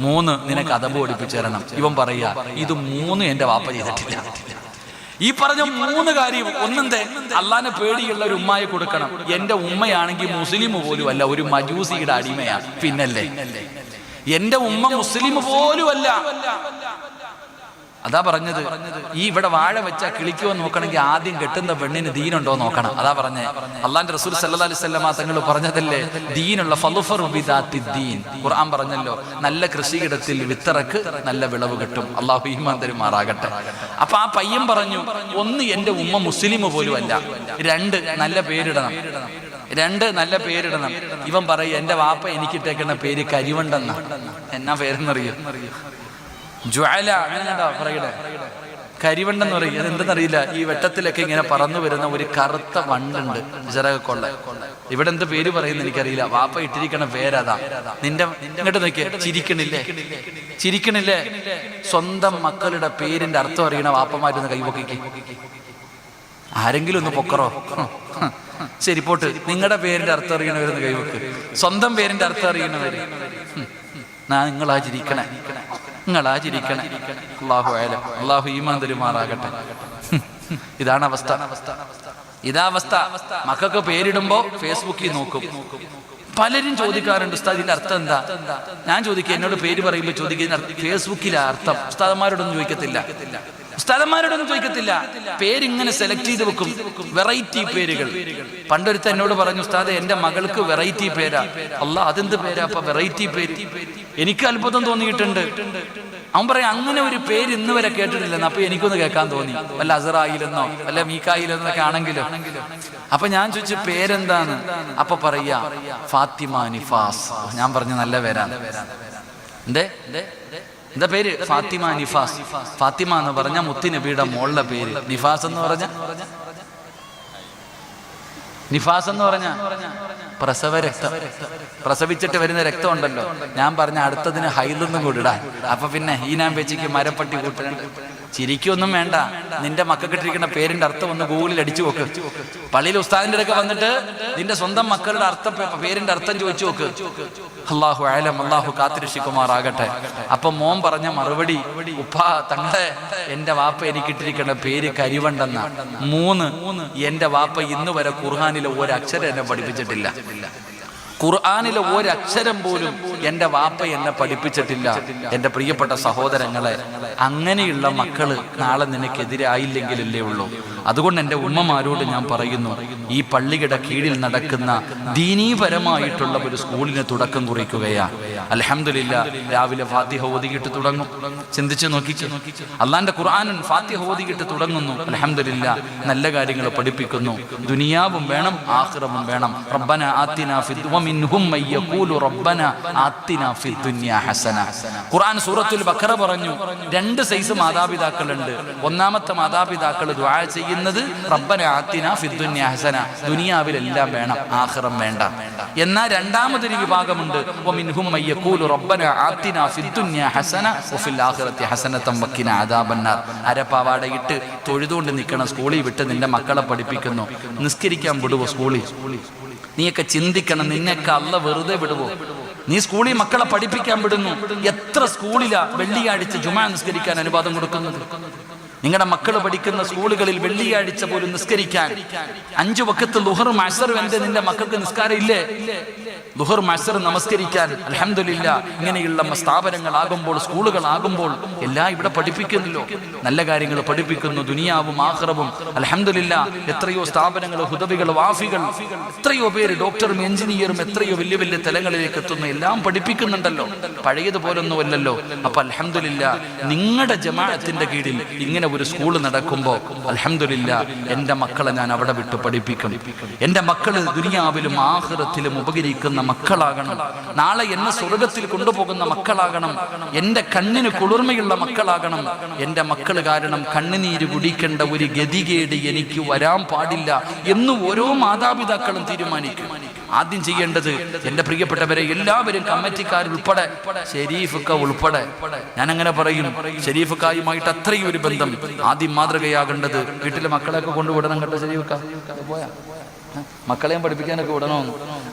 3, നിനക്ക് അദബ് പഠിപ്പിച്ചു തരണം. ഇവൻ പറയാ, ഇത് 3 എന്റെ വാപ്പ ചെയ്തിട്ടില്ല. ഈ പറഞ്ഞ 3 കാര്യം ഒന്നെന്തേ, അള്ളാനെ പേടിയുള്ള ഒരു ഉമ്മായെ കൊടുക്കണം. എന്റെ ഉമ്മയാണെങ്കിൽ മുസ്ലിം പോലും അല്ല, ഒരു മജൂസിയുടെ അടിമയാ. പിന്നല്ലേ, എന്റെ ഉമ്മ മുസ്ലിം പോലും അല്ല. അതാ പറഞ്ഞത്, ഈ ഇവിടെ വാഴ വെച്ചാ കിളിക്കുവോ നോക്കണമെങ്കിൽ ആദ്യം കെട്ടുന്ന പെണ്ണിന് ദീനുണ്ടോ നോക്കണം. അതാ പറഞ്ഞേ, അള്ളാന്റെ റസൂൽ സല്ലല്ലാഹു അലൈഹി വസല്ലമ തങ്ങൾ പറഞ്ഞതല്ലേ, ദീനുള്ള ഫളുഫർ ബിദാത്തി ദീൻ. ഖുർആൻ പറഞ്ഞല്ലോ, നല്ല കൃഷിയിടത്തിൽ വിത്തിറക്ക്, നല്ല വിളവ് കിട്ടും. അള്ളാഹു ഈമാൻ തരുമാറാകട്ടെ. അപ്പൊ ആ പയ്യൻ പറഞ്ഞു, 1 എന്റെ ഉമ്മ മുസ്ലിം പോലും അല്ല. 2, നല്ല പേരിടണം. 2, നല്ല പേരിടണം. ഇവൻ പറയും, എന്റെ വാപ്പ എനിക്കിട്ടേക്കുന്ന പേര് കരിവണ്ടെന്ന. എന്നാ പേരെന്നറിയോ? ജ്വാല. പറയട്ടെ, കരിവണ്ടെന്ന് പറയും. അതെന്തെന്നറിയില്ല. ഈ വെട്ടത്തിലൊക്കെ ഇങ്ങനെ പറന്നു വരുന്ന ഒരു കറുത്ത വണ്ടുണ്ട്, ചിറകൊള്ള. ഇവിടെ എന്ത് പേര് പറയുന്ന എനിക്കറിയില്ല. വാപ്പ ഇട്ടിരിക്കണ പേരതാ. നിന്റെ ഇങ്ങോട്ട് നോക്കിയേ, ചിരിക്കണില്ലേ? സ്വന്തം മക്കളുടെ പേരിന്റെ അർത്ഥം അറിയണ വാപ്പമാരൊന്ന് കൈപൊക്കിക്ക്. ആരെങ്കിലും ഒന്ന് പൊക്കറോ? ശരി പോട്ട്, നിങ്ങളുടെ പേരിന്റെ അർത്ഥം അറിയണവരൊന്ന് കൈവെക്ക്. സ്വന്തം പേരിന്റെ അർത്ഥം അറിയണവര് നിങ്ങളാ ചിരിക്കണേ. അല്ലാഹു അലം. അല്ലാഹു ഈമാൻ തരുമാറാകട്ടെ. ഇതാണ് അവസ്ഥ. ഇതാവസ്ഥ. മക്കൾക്ക് പേരിടുമ്പോ ഫേസ്ബുക്കിൽ നോക്കും. പലരും ചോദിക്കാറുണ്ട്, ഉസ്താദ് ഇതിന്റെ അർത്ഥം എന്താ? ഞാൻ ചോദിക്കുക, എന്നോട് പേര് പറയുമ്പോൾ ചോദിക്കുന്ന ഫേസ്ബുക്കിലെ അർത്ഥം ഉസ്താദന്മാരോടൊന്നും ചോദിക്കത്തില്ല. പേരിങ്ങനെ സെലക്ട് ചെയ്ത് വെക്കും, വെറൈറ്റി പേരുകൾ. പണ്ടൊരുത്ത എന്നോട് പറഞ്ഞു, ഉസ്താദ് എന്റെ മകൾക്ക് വെറൈറ്റി പേരാ. അല്ലാ, അതെന്ത് പേരാ അപ്പൊ വെറൈറ്റി പേര്? എനിക്ക് അത്ഭുതം തോന്നിയിട്ടുണ്ട്. അവൻ പറയാം, അങ്ങനെ ഒരു പേര് ഇന്ന് വരെ കേട്ടിട്ടില്ലെന്ന്. അപ്പൊ എനിക്കൊന്ന് കേൾക്കാൻ തോന്നി, വല്ല അസറായിലെന്നോ വല്ല മീക്കായിലെന്നൊക്കെ ആണെങ്കിലോ. അപ്പൊ ഞാൻ ചോദിച്ചു, പേരെന്താന്ന്? അപ്പൊ പറയാ, ഫാത്തിമ നിഫാസ്. ഞാൻ പറഞ്ഞു, നല്ല പേരാണ്. എന്താ പേര്? ഫാത്തിമ നിഫാസ്. ഫാത്തിമ എന്ന് പറഞ്ഞ മുത്തുനബിയുടെ മോളുടെ പേര്. നിഫാസ് എന്ന് പറഞ്ഞ പ്രസവ രക്തം. പ്രസവിച്ചിട്ട് വരുന്ന രക്തം ഉണ്ടല്ലോ. ഞാൻ പറഞ്ഞ അടുത്തതിന് ഹൈലൊന്നും കൂടിടാൻ. അപ്പൊ പിന്നെ ഈ ഞാൻ വെച്ചിക്ക് മരപ്പട്ടി കൂട്ടലുണ്ട്. ചിരിക്കൊന്നും വേണ്ട. നിന്റെ മക്കൾക്കിട്ടിരിക്കുന്ന പേരിന്റെ അർത്ഥം ഒന്ന് ഗൂഗിളിൽ അടിച്ചു നോക്ക്. പള്ളിയിൽ ഉസ്താദിന്റെ അടുക്ക വന്നിട്ട് നിന്റെ സ്വന്തം മക്കളുടെ പേരിന്റെ അർത്ഥം ചോദിച്ചു നോക്ക്. അല്ലാഹു അലം. അല്ലാഹു കാത്തിരക്ഷിക്കുമാറാകട്ടെ. അപ്പൊ മോൻ പറഞ്ഞ മറുപടി, ഉപ്പാ തങ്ങളെ, എന്റെ വാപ്പ എനിക്കിട്ടിരിക്കുന്ന പേര് കരിവണ്ടെന്ന. 3, എന്റെ വാപ്പ ഇന്ന് വരെ ഖുർആനിലെ ഒരക്ഷരം എന്നെ പഠിപ്പിച്ചിട്ടില്ല. ഖുർആനിലെ ഒരക്ഷരം പോലും എന്റെ വാപ്പ എന്നെ പഠിപ്പിച്ചിട്ടില്ല. എന്റെ പ്രിയപ്പെട്ട സഹോദരങ്ങളെ, അങ്ങനെയുള്ള മക്കള് നാളെ നിനക്കെതിരായില്ലെങ്കിലല്ലേ ഉള്ളൂ. അതുകൊണ്ട് എൻ്റെ ഉമ്മമാരോട് ഞാൻ പറയുന്നു, ഈ പള്ളിയുടെ കീഴിൽ നടക്കുന്ന ദീനീപരമായിട്ടുള്ള ഒരു സ്കൂളിന് തുടക്കം കുറിക്കുകയാണ്. അൽഹംദുലില്ലാ, രാവിലെ ഫാത്തിഹ ഓതിയിട്ട് തുടങ്ങും. ചിന്തിച്ചു നോക്കിച്ചു, അള്ളാന്റെ ഖുർആനും ഫാത്തിഹ ഓതിയിട്ട് തുടങ്ങുന്നു. അൽഹംദുലില്ലാ, നല്ല കാര്യങ്ങൾ പഠിപ്പിക്കുന്നു. ദുനിയാവും വേണം, ആഖിറവും വേണം. റബ്ബന ആതിനാ ഫിദ് വമിൻഹും മയ്യഖൂലു റബ്ബന ആതിനാ ഫിദ് ദുനിയാ ഹസന. ഖുർആൻ സൂറത്തുൽ ബഖറ പറഞ്ഞു, 2 സൈസ് മാതാപിതാക്കളുണ്ട്. ഒന്നാമത്തെ മാതാപിതാക്കൾ ദുആ ചെയ്യുന്നത് റബ്ബന ആതിനാ ഫിദ് ദുനിയാ ഹസന, ദുനിയാവിലെല്ലാം വേണം, ആഖിറം വേണ്ട. എന്നാൽ രണ്ടാമതൊരു വിഭാഗമുണ്ട്, വമിൻഹും മയ്യഖൂലു റബ്ബന ആതിനാ ഫിദ് ദുനിയാ ഹസന വഫിൽ ആഖിറതി ഹസനതൻ വഖിനാ അദാബന്നാർ. അരപ്പാവാടയിട്ട് തൊഴുതുകൊണ്ട് നിൽക്കണം. സ്കൂളിൽ വിട്ട് നിന്റെ മക്കളെ പഠിപ്പിക്കുന്നു. നിസ്കരിക്കാൻ വിടുവോ സ്കൂളിൽ? നീയൊക്കെ ചിന്തിക്കണം, നിന്നെയൊക്കെ അല്ല വെറുതെ വിടുവോ? നീ സ്കൂളിൽ മക്കളെ പഠിപ്പിക്കാൻ വിടുന്നു. എത്ര സ്കൂളിലാ വെള്ളിയാഴ്ച ജുമാ നിസ്കരിക്കാൻ അനുവാദം കൊടുക്കുന്നത്? നിങ്ങളുടെ മക്കൾ പഠിക്കുന്ന സ്കൂളുകളിൽ വെള്ളിയാഴ്ച പോലും നിസ്കരിക്കാൻ 5 വഖത്ത് ളുഹർ മഅ്സർ നിന്റെ മക്കൾക്ക് നിസ്കാരം ഇല്ലേ? ളുഹർ മഅ്സർ നമസ്കരിക്കാൻ അൽഹംദുലില്ലാഹ് ഇങ്ങനെയുള്ള സ്ഥാപനങ്ങളാകുമ്പോൾ, സ്കൂളുകളാകുമ്പോൾ എല്ലാം ഇവിടെ പഠിപ്പിക്കുന്നല്ലോ. നല്ല കാര്യങ്ങൾ പഠിപ്പിക്കുന്നു, ദുനിയാവും ആഖിറവും. അൽഹംദുലില്ലാഹ് എത്രയോ സ്ഥാപനങ്ങൾ, ഹുദവികൾ, വാഫികൾ, എത്രയോ പേര് ഡോക്ടറും എഞ്ചിനീയറും എത്രയോ വലിയ വലിയ തലങ്ങളിലേക്ക് എത്തുന്നു. എല്ലാം പഠിപ്പിക്കുന്നുണ്ടല്ലോ, പഴയതുപോലൊന്നുമല്ലല്ലോ. അപ്പൊ അൽഹംദുലില്ലാഹ് നിങ്ങളുടെ ജമാഅത്തിന്റെ കീഴിൽ ഇങ്ങനെ ഒരു സ്കൂൾ നടക്കുമ്പോൾ അൽഹംദുലില്ലാഹ് എൻ്റെ മക്കളെ ഞാൻ അവിടെ വിട്ട് പഠിപ്പിക്കും. എൻ്റെ മക്കള് ദുനിയാവിലും ആഖിറത്തിലും ഉപകരിക്കുന്ന മക്കളാകണം. നാളെ എന്നെ സ്വർഗത്തിൽ കൊണ്ടുപോകുന്ന മക്കളാകണം. എൻ്റെ കണ്ണിന് കുളിർമയുള്ള മക്കളാകണം. എൻ്റെ മക്കള് കാരണം കണ്ണുനീര് കുടിക്കേണ്ട ഒരു ഗതികേട് എനിക്ക് വരാൻ പാടില്ല എന്ന് ഓരോ മാതാപിതാക്കളും തീരുമാനിക്കും. ആദ്യം ചെയ്യേണ്ടത്, എൻ്റെ പ്രിയപ്പെട്ടവരെ എല്ലാവരും, കമ്മിറ്റിക്കാരുൾപ്പെടെ, ഷെരീഫുക്ക ഉൾപ്പെടെ, ഞാൻ അങ്ങനെ പറയും, ഷെരീഫുക്കായുമായിട്ട് അത്രയും ഒരു ബന്ധം. ആദ്യം മാതൃകയാകേണ്ടത് വീട്ടിലെ മക്കളെയൊക്കെ കൊണ്ടുവിടണം കേട്ടോ. ഷെരീഫുക്ക പോയാ മക്കളെയും പഠിപ്പിക്കാനൊക്കെ വിടണോ?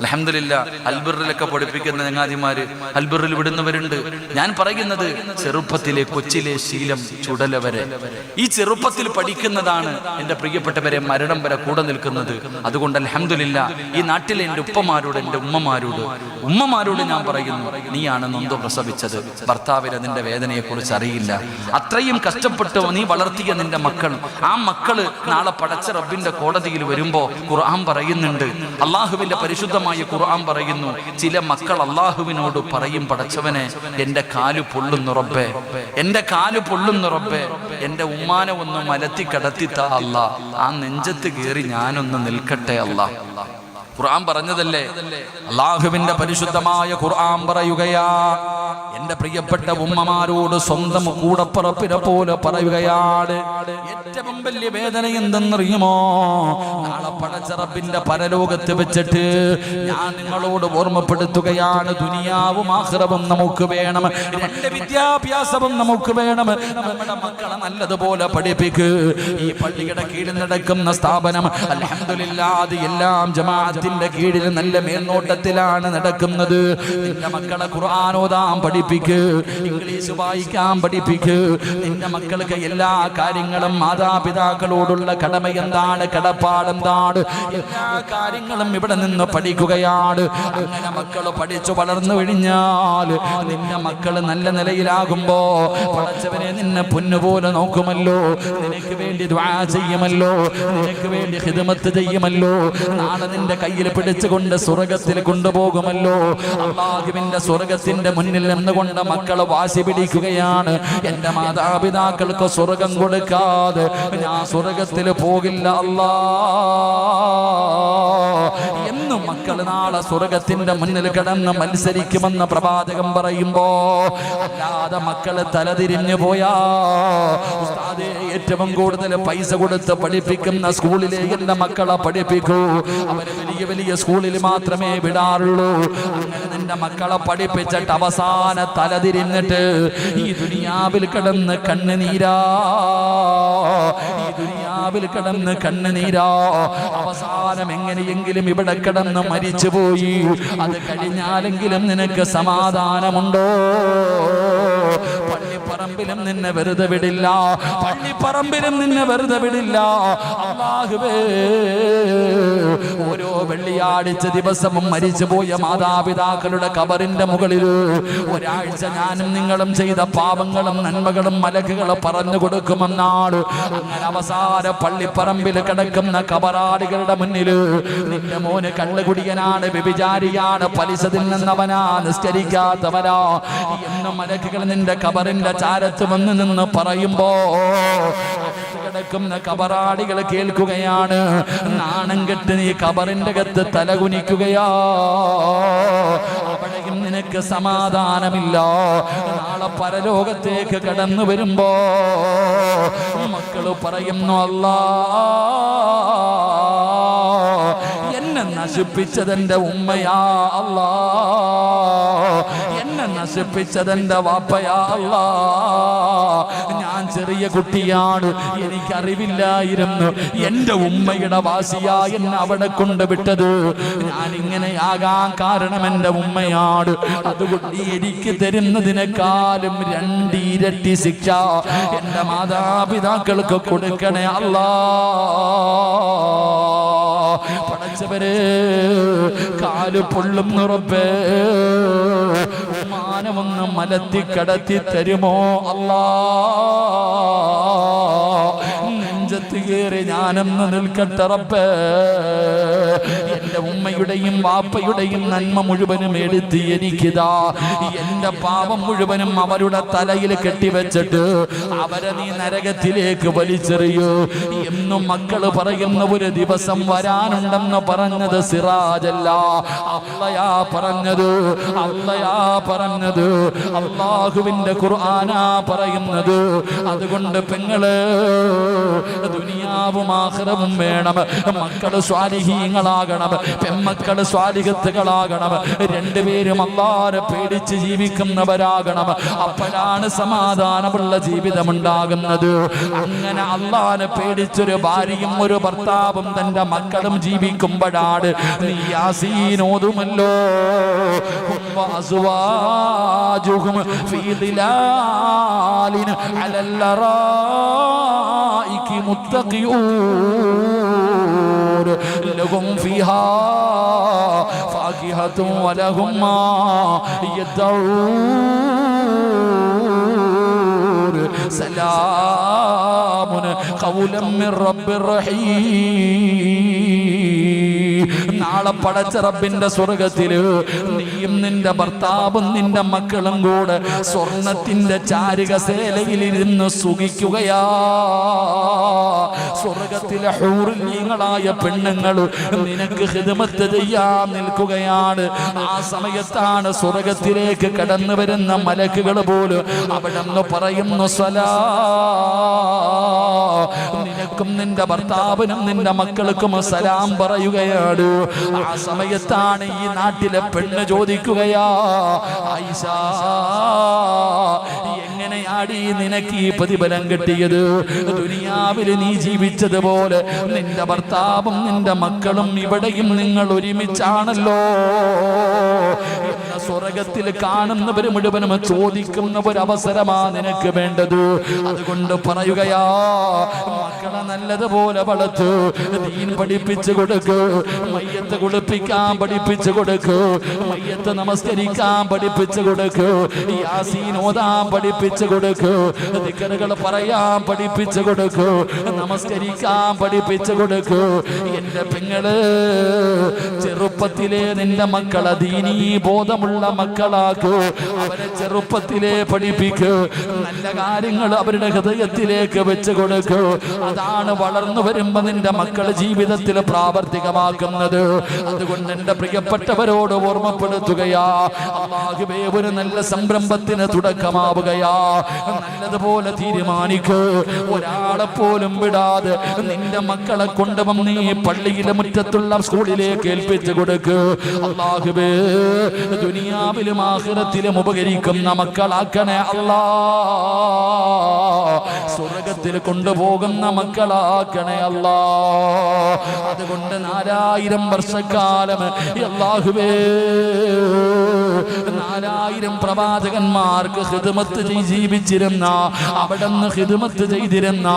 അൽഹംദുലില്ലാഹ് അൽബിറിലൊക്കെ പഠിപ്പിക്കുന്ന ചങ്ങാതിമാര് അൽബിറിൽ വിടുന്നവരുണ്ട്. ഞാൻ പറയുന്നത് ചെറുപ്പത്തിലെ കൊച്ചിലെ ശീലം ചുടലവരെ, ഈ ചെറുപ്പത്തിൽ പഠിക്കുന്നതാണ് എൻ്റെ പ്രിയപ്പെട്ടവരെ മരണം വരെ കൂടെ നിൽക്കുന്നത്. അതുകൊണ്ട് അൽഹംദുലില്ലാഹ് ഈ നാട്ടിലെ എൻ്റെ ഉപ്പമാരോട്, എൻ്റെ ഉമ്മമാരോട് ഞാൻ പറയുന്നു, നീയാണ് നൊന്ത് പ്രസവിച്ചത്. ഭർത്താവിന് നിന്റെ വേദനയെക്കുറിച്ച് അറിയില്ല. അത്രയും കഷ്ടപ്പെട്ട് നീ വളർത്തിയ നിന്റെ മക്കൾ, ആ മക്കള് നാളെ പടച്ച റബ്ബിന്റെ കോടതിയിൽ വരുമ്പോ ഖുർആൻ പറയുന്നുണ്ട്, അള്ളാഹുവിന്റെ പരിശുദ്ധമായ ഖുർആൻ പറയുന്നു, ചില മക്കൾ അള്ളാഹുവിനോട് പറയും, പടച്ചവനെ എൻ്റെ കാല് പൊള്ളുന്നു റബ്ബേ, എൻ്റെ കാല് പൊള്ളുന്നു റബ്ബേ, എൻ്റെ ഉമ്മാനെ ഒന്ന് മലത്തി കടത്തിത്താ അല്ലാ, ആ നെഞ്ചത്ത് കയറി ഞാനൊന്ന് നിൽക്കട്ടെ അല്ലാ. ഖുർആൻ പറഞ്ഞതല്ലേ? അള്ളാഹുവിന്റെ പരിശുദ്ധമായ ഖുർആൻ പറയുകയാ, എന്റെ പ്രിയപ്പെട്ട ഉമ്മമാരോട് സ്വന്തം കൂടപ്പറപ്പിനെ പോലെ പറയുകയാണ്, ഏറ്റവും വലിയ വേദന എന്തെന്നറിയുമോ? നാളെ പടച്ച റബ്ബിന്റെ പരലോകത്ത് വെച്ചിട്ട് ഞാൻ നിങ്ങളോട് ഓർമ്മപ്പെടുത്തുകയാണ്, ദുനിയാവും ആഖിറവും നമുക്ക് വേണം, രണ്ട് വിദ്യാഭ്യാസവും നമുക്ക് വേണം. നമ്മുടെ മക്കളെ നല്ലതുപോലെ പഠിപ്പിക്ക്. ഈ പള്ളിയുടെ കീഴിൽ നടക്കുന്ന സ്ഥാപനം അൽഹംദുലില്ലാഹ് അത് എല്ലാം ജമാഅത്തിന്റെ കീഴിൽ നല്ല മേൽനോട്ടത്തിലാണ് നടക്കുന്നത്. നിന്റെ മക്കളെ ഖുർആൻ ഓതാൻ പഠിപ്പിക്ക്, ഇംഗ്ലീഷ് വായിക്കാൻ പഠിപ്പിക്ക്. നിന്റെ മക്കൾക്ക് എല്ലാ കാര്യങ്ങളും മാതാപിതാക്കളോടുള്ള കടമ എന്താണ്, കടപ്പാടെന്താണ്, എല്ലാ കാര്യങ്ങളും ഇവിടെ നിന്ന് പഠിക്കുകയാണ്. അങ്ങനെ മക്കൾ പഠിച്ചു വളർന്നു കഴിഞ്ഞാൽ നിന്റെ മക്കൾ നല്ല നിലയിലാകുമ്പോ പടച്ചവനെ നിന്നെ പൊന്നുപോലെ നോക്കുമല്ലോ, നിനക്ക് വേണ്ടി ദുആ ചെയ്യുമല്ലോ, നിനക്ക് വേണ്ടി ഖിദ്മത്ത് ചെയ്യുമല്ലോ, നാളെ നിന്റെ കയ്യിൽ പിടിച്ചുകൊണ്ട് സ്വർഗത്തിൽ കൊണ്ടുപോകുമല്ലോ. അല്ലാഹുവിന്റെ സ്വർഗത്തിന്റെ മുന്നിൽ നിന്നുകൊണ്ട് മക്കൾ വാശി പിടിക്കുകയാണ്, എന്റെ മാതാപിതാക്കൾക്ക് സ്വർഗം കൊടുക്കാതെ ഞാൻ സ്വർഗത്തിൽ പോകില്ല അല്ലാ എന്നും മക്കൾ നാളെ സ്വർഗത്തിന്റെ മുന്നിൽ കിടന്ന് മത്സരിക്കുമെന്ന് പ്രവാചകൻ പറയുമ്പോ, അല്ലാതെ മക്കള് തലതിരിഞ്ഞു പോയാ, ഉസ്താദേ ഏറ്റവും കൂടുതൽ പൈസ കൊടുത്ത് പഠിപ്പിക്കുന്ന സ്കൂളിലെ എന്റെ മക്കളെ പഠിപ്പിക്കൂ, അവര് വലിയ വലിയ സ്കൂളിൽ മാത്രമേ വിടാറുള്ളൂ. അങ്ങനെ നിന്റെ മക്കളെ പഠിപ്പിച്ചിട്ട് അവസാന തലതിരിഞ്ഞിട്ട് ഈ ദുനിയാവിൽ കിടന്ന് കണ്ണുനീരാ, ഈ ദുനിയാവിൽ കിടന്ന് കണ്ണുനീരാ, അവസാനം എങ്ങനെയെങ്കിലും ഇവിടെ കിടന്ന് മരിച്ചുപോയി, അത് കഴിഞ്ഞാലെങ്കിലും നിനക്ക് സമാധാനമുണ്ടോ? പള്ളിപ്പറമ്പിലും നിന്നെ വെറുതെ വിടില്ല, പള്ളിപ്പറമ്പിലും നിന്നെ വെറുതെ വിടില്ല. അല്ലാഹുവേ, ഓരോ വെള്ളിയാഴ്ച ദിവസവും മരിച്ചുപോയ മാതാപിതാക്കളുടെ ഖബറിന്റെ മുകളിൽ ഒരാഴ്ച ഞാനും നിങ്ങളും ചെയ്ത പാപങ്ങളും നന്മകളും മലക്കുകൾ പറഞ്ഞു കൊടുക്കുമെന്നാണ്. അങ്ങനെ അവസാന പള്ളിപ്പറമ്പിൽ കിടക്കുന്ന ഖബറാളികളുടെ മുന്നിൽ നിന്റെ മോന് കള്ളുകുടിയനാണ്, വ്യഭിചാരിയാണ്, പലിശ തിന്നുന്നവനാ, നിസ്കരിക്കാത്തവനാ എന്ന് മലക്കുകൾ നിന്റെ ഖബറിന്റെ ചാരത്ത് വന്ന് നിന്ന് പറയുമ്പോ കിടക്കുന്ന ഖബറാളികൾ കേൾക്കുകയാണ്. നാണം കെട്ട് നീ ഖബറിന്റെ അകത്ത് തലകുനിക്കുകയാ, അവിടെയും നിനക്ക് സമാധാനമില്ല. നാളെ പരലോകത്തേക്ക് കടന്നു വരുമ്പോ മക്കള് പറയുന്നു, അല്ലാ എന്നെ നശിപ്പിച്ചതെന്റെ ഉമ്മയാ അല്ലാ, എന്നെ നശിപ്പിച്ചതെന്റെ വാപ്പയാ അല്ലാ. ഞാൻ ചെറിയ കുട്ടിയാണ്, എനിക്കറിവില്ലായിരുന്നു എന്റെ ഉമ്മയുടെ വാസിയാ എന്നെ അവിടെ കൊണ്ടുവിട്ടത്. ഞാൻ ഇങ്ങനെയാകാൻ കാരണം എന്റെ ഉമ്മയാണ്. അതുകൊണ്ട് എനിക്ക് തരുന്നതിനേക്കാളും 2 ഇരട്ടി ശിക്ഷ എന്റെ മാതാപിതാക്കൾക്ക് കൊടുക്കണേ അല്ലാ. പടച്ചവരെ, കാല് പൊള്ളുന്ന റബ്ബേ, മാനമൊന്ന് മലത്തി കടത്തി തരുമോ അല്ലാ. നെഞ്ചത്ത് കയറി ഞാനെന്ന് നിൽക്കട്ടെ റബ്ബേ. എന്റെ ഉമ്മയുടെയും വാപ്പയുടെയും നന്മ മുഴുവനും എടുത്ത് എനിക്കിതാ എന്റെ പാപം മുഴുവനും അവരുടെ തലയിൽ കെട്ടിവെച്ചിട്ട് അവരെ നീ നരകത്തിലേക്ക് വലിച്ചെറിയൂ എന്നും മക്കള് പറയുന്ന ഒരു ദിവസം വരാനുണ്ടെന്ന് പറഞ്ഞത് സിറാജല്ല, അള്ളയാ പറഞ്ഞത്, അള്ളയാ പറഞ്ഞത്, അള്ളാഹുവിന്റെ ഖുർആനാ പറയുന്നത്. അതുകൊണ്ട് പെങ്ങള്, ദുനിയാവും ആഖിറവും വേണം. മക്കള് സ്വാലിഹീങ്ങളാകണം, പെമ്മക്കള് സ്വാലിഹത്തുകളാകണം. രണ്ടുപേരും അല്ലാഹുവിനെ പേടിച്ച് ജീവിക്കുന്നവരാകണം. അപ്പോഴാണ് സമാധാനമുള്ള ജീവിതമുണ്ടാകുന്നത്. അങ്ങനെ അല്ലാഹുവിനെ പേടിച്ചൊരു ഭാര്യയും ഒരു ഭർത്താവും തന്റെ മക്കളും ജീവിക്കുമ്പോഴാണ് നീ യാസീൻ ഓതുമല്ലോ. അസ്വാജുഹും ഫീ ദിലാലിൻ അലൽ അറായികി മുത്തഖിഊൻ ലഹും ഫീഹാ ഫാകിഹത്തുൻ വലഹും മാ യദ്ഊൻ സലാമുൻ ഖൗലൻ മിർ റബ്ബിർ റഹീം. നാളെ പടച്ച റബ്ബിന്റെ സ്വർഗത്തില് നീയും നിന്റെ ഭർത്താവും നിന്റെ മക്കളും കൂടെ സ്വർണത്തിന്റെ ചാരുകസേലയിലിരുന്ന് സുഖിക്കുകയാ. സ്വർഗത്തിലെ ഹൂറിനീങ്ങളായ പെണ്ണുങ്ങൾ നിനക്ക് ഖിദ്മത്ത് ചെയ്യാൻ നിൽക്കുകയാണ്. ആ സമയത്താണ് സ്വർഗത്തിലേക്ക് കടന്നു വരുന്ന മലക്കുകൾ പോലും അവിടെ നിന്ന് പറയുന്നു സലാ. നിനക്കും നിന്റെ ഭർത്താവിനും നിന്റെ മക്കൾക്കും സലാം പറയുകയാണ്. ആ സമയത്താണ് ഈ നാട്ടിലെ പെണ്ണ് ചോദിക്കുകയാ, ആയിഷ, എങ്ങനെയാടി നിനക്ക് ഈ പ്രതിഫലം കിട്ടിയത്? ദുനിയാവിൽ നീ ജീവിച്ചതുപോലെ നിന്റെ ഭർത്താവും നിന്റെ മക്കളും ഇവിടെയും നിങ്ങൾ ഒരുമിച്ചാണല്ലോ. സ്വർഗത്തിൽ കാണുന്നവർ മുഴുവനും ചോദിക്കുന്ന ഒരു അവസരമാ നിനക്ക് വേണ്ടത്. അതുകൊണ്ട് പറയുകയാ, മക്കളെ നല്ലതുപോലെ വളർത്ത്, ദീൻ പഠിപ്പിച്ചു കൊടുക്ക്, മയ്യത്ത് കുളിപ്പിക്കാൻ പഠിപ്പിച്ചു കൊടുക്ക്, മയ്യത്ത് നമസ്കരിക്കാൻ പഠിപ്പിച്ചു കൊടുക്ക്, യാസീൻ ഓതാൻ പഠിപ്പിച്ചു കൊടുക്ക്, ദിക്റുകൾ പറയാൻ പഠിപ്പിച്ചു കൊടുക്ക്, നമസ്കരിക്കാൻ പഠിപ്പിച്ചു കൊടുക്ക്. എന്റെ പെങ്ങള്, ചെറുപ്പത്തിലെ നിന്റെ മക്കളെ ദീനീ ബോധമുള്ള മക്കളാക്ക്. അവരെ ചെറുപ്പത്തിലെ പഠിപ്പിക്ക്, നല്ല കാര്യങ്ങൾ അവരുടെ ഹൃദയത്തിലേക്ക് വെച്ച് കൊടുക്ക്. അതാണ് വളർന്നു വരുമ്പോ നിന്റെ മക്കൾ ജീവിതത്തിൽ പ്രാവർത്തികമാക്കുന്നത്. അതുകൊണ്ട് എന്റെ പ്രിയപ്പെട്ടവരോട് ഓർമ്മപ്പെടുത്തുകയാ, അല്ലാഹുവേ, ഒരു നല്ല സംരംഭത്തിന് തുടക്കമാവുകയാ. നല്ലതുപോലെ തീരുമാനിക്ക്. ഒരാളെ പോലും വിടാതെ നിന്റെ മക്കളെ കൊണ്ടുവന്ന് നീ പള്ളിയിലെ മുറ്റത്തുള്ള സ്കൂളിലേക്ക് ഏൽപ്പിച്ചു കൊടുക്ക്. അല്ലാഹുവേ, ദുനിയാവിലും ആഖിറത്തിലും ഉപകരിക്കുന്ന മക്കളാക്കണേ അല്ലാ. സ്വർഗത്തിൽ കൊണ്ടുപോകുന്ന മക്കളാക്കണേ അല്ലാ. അതുകൊണ്ട് 4000 വർഷക്കാലം അല്ലാഹുവേ, 4000 പ്രവാചകന്മാർക്ക് ഖിദ്മത്ത് ജീവിച്ചിരുന്ന, അവിടുന്ന് ഖിദ്മത്ത് ചെയ്തിരുന്ന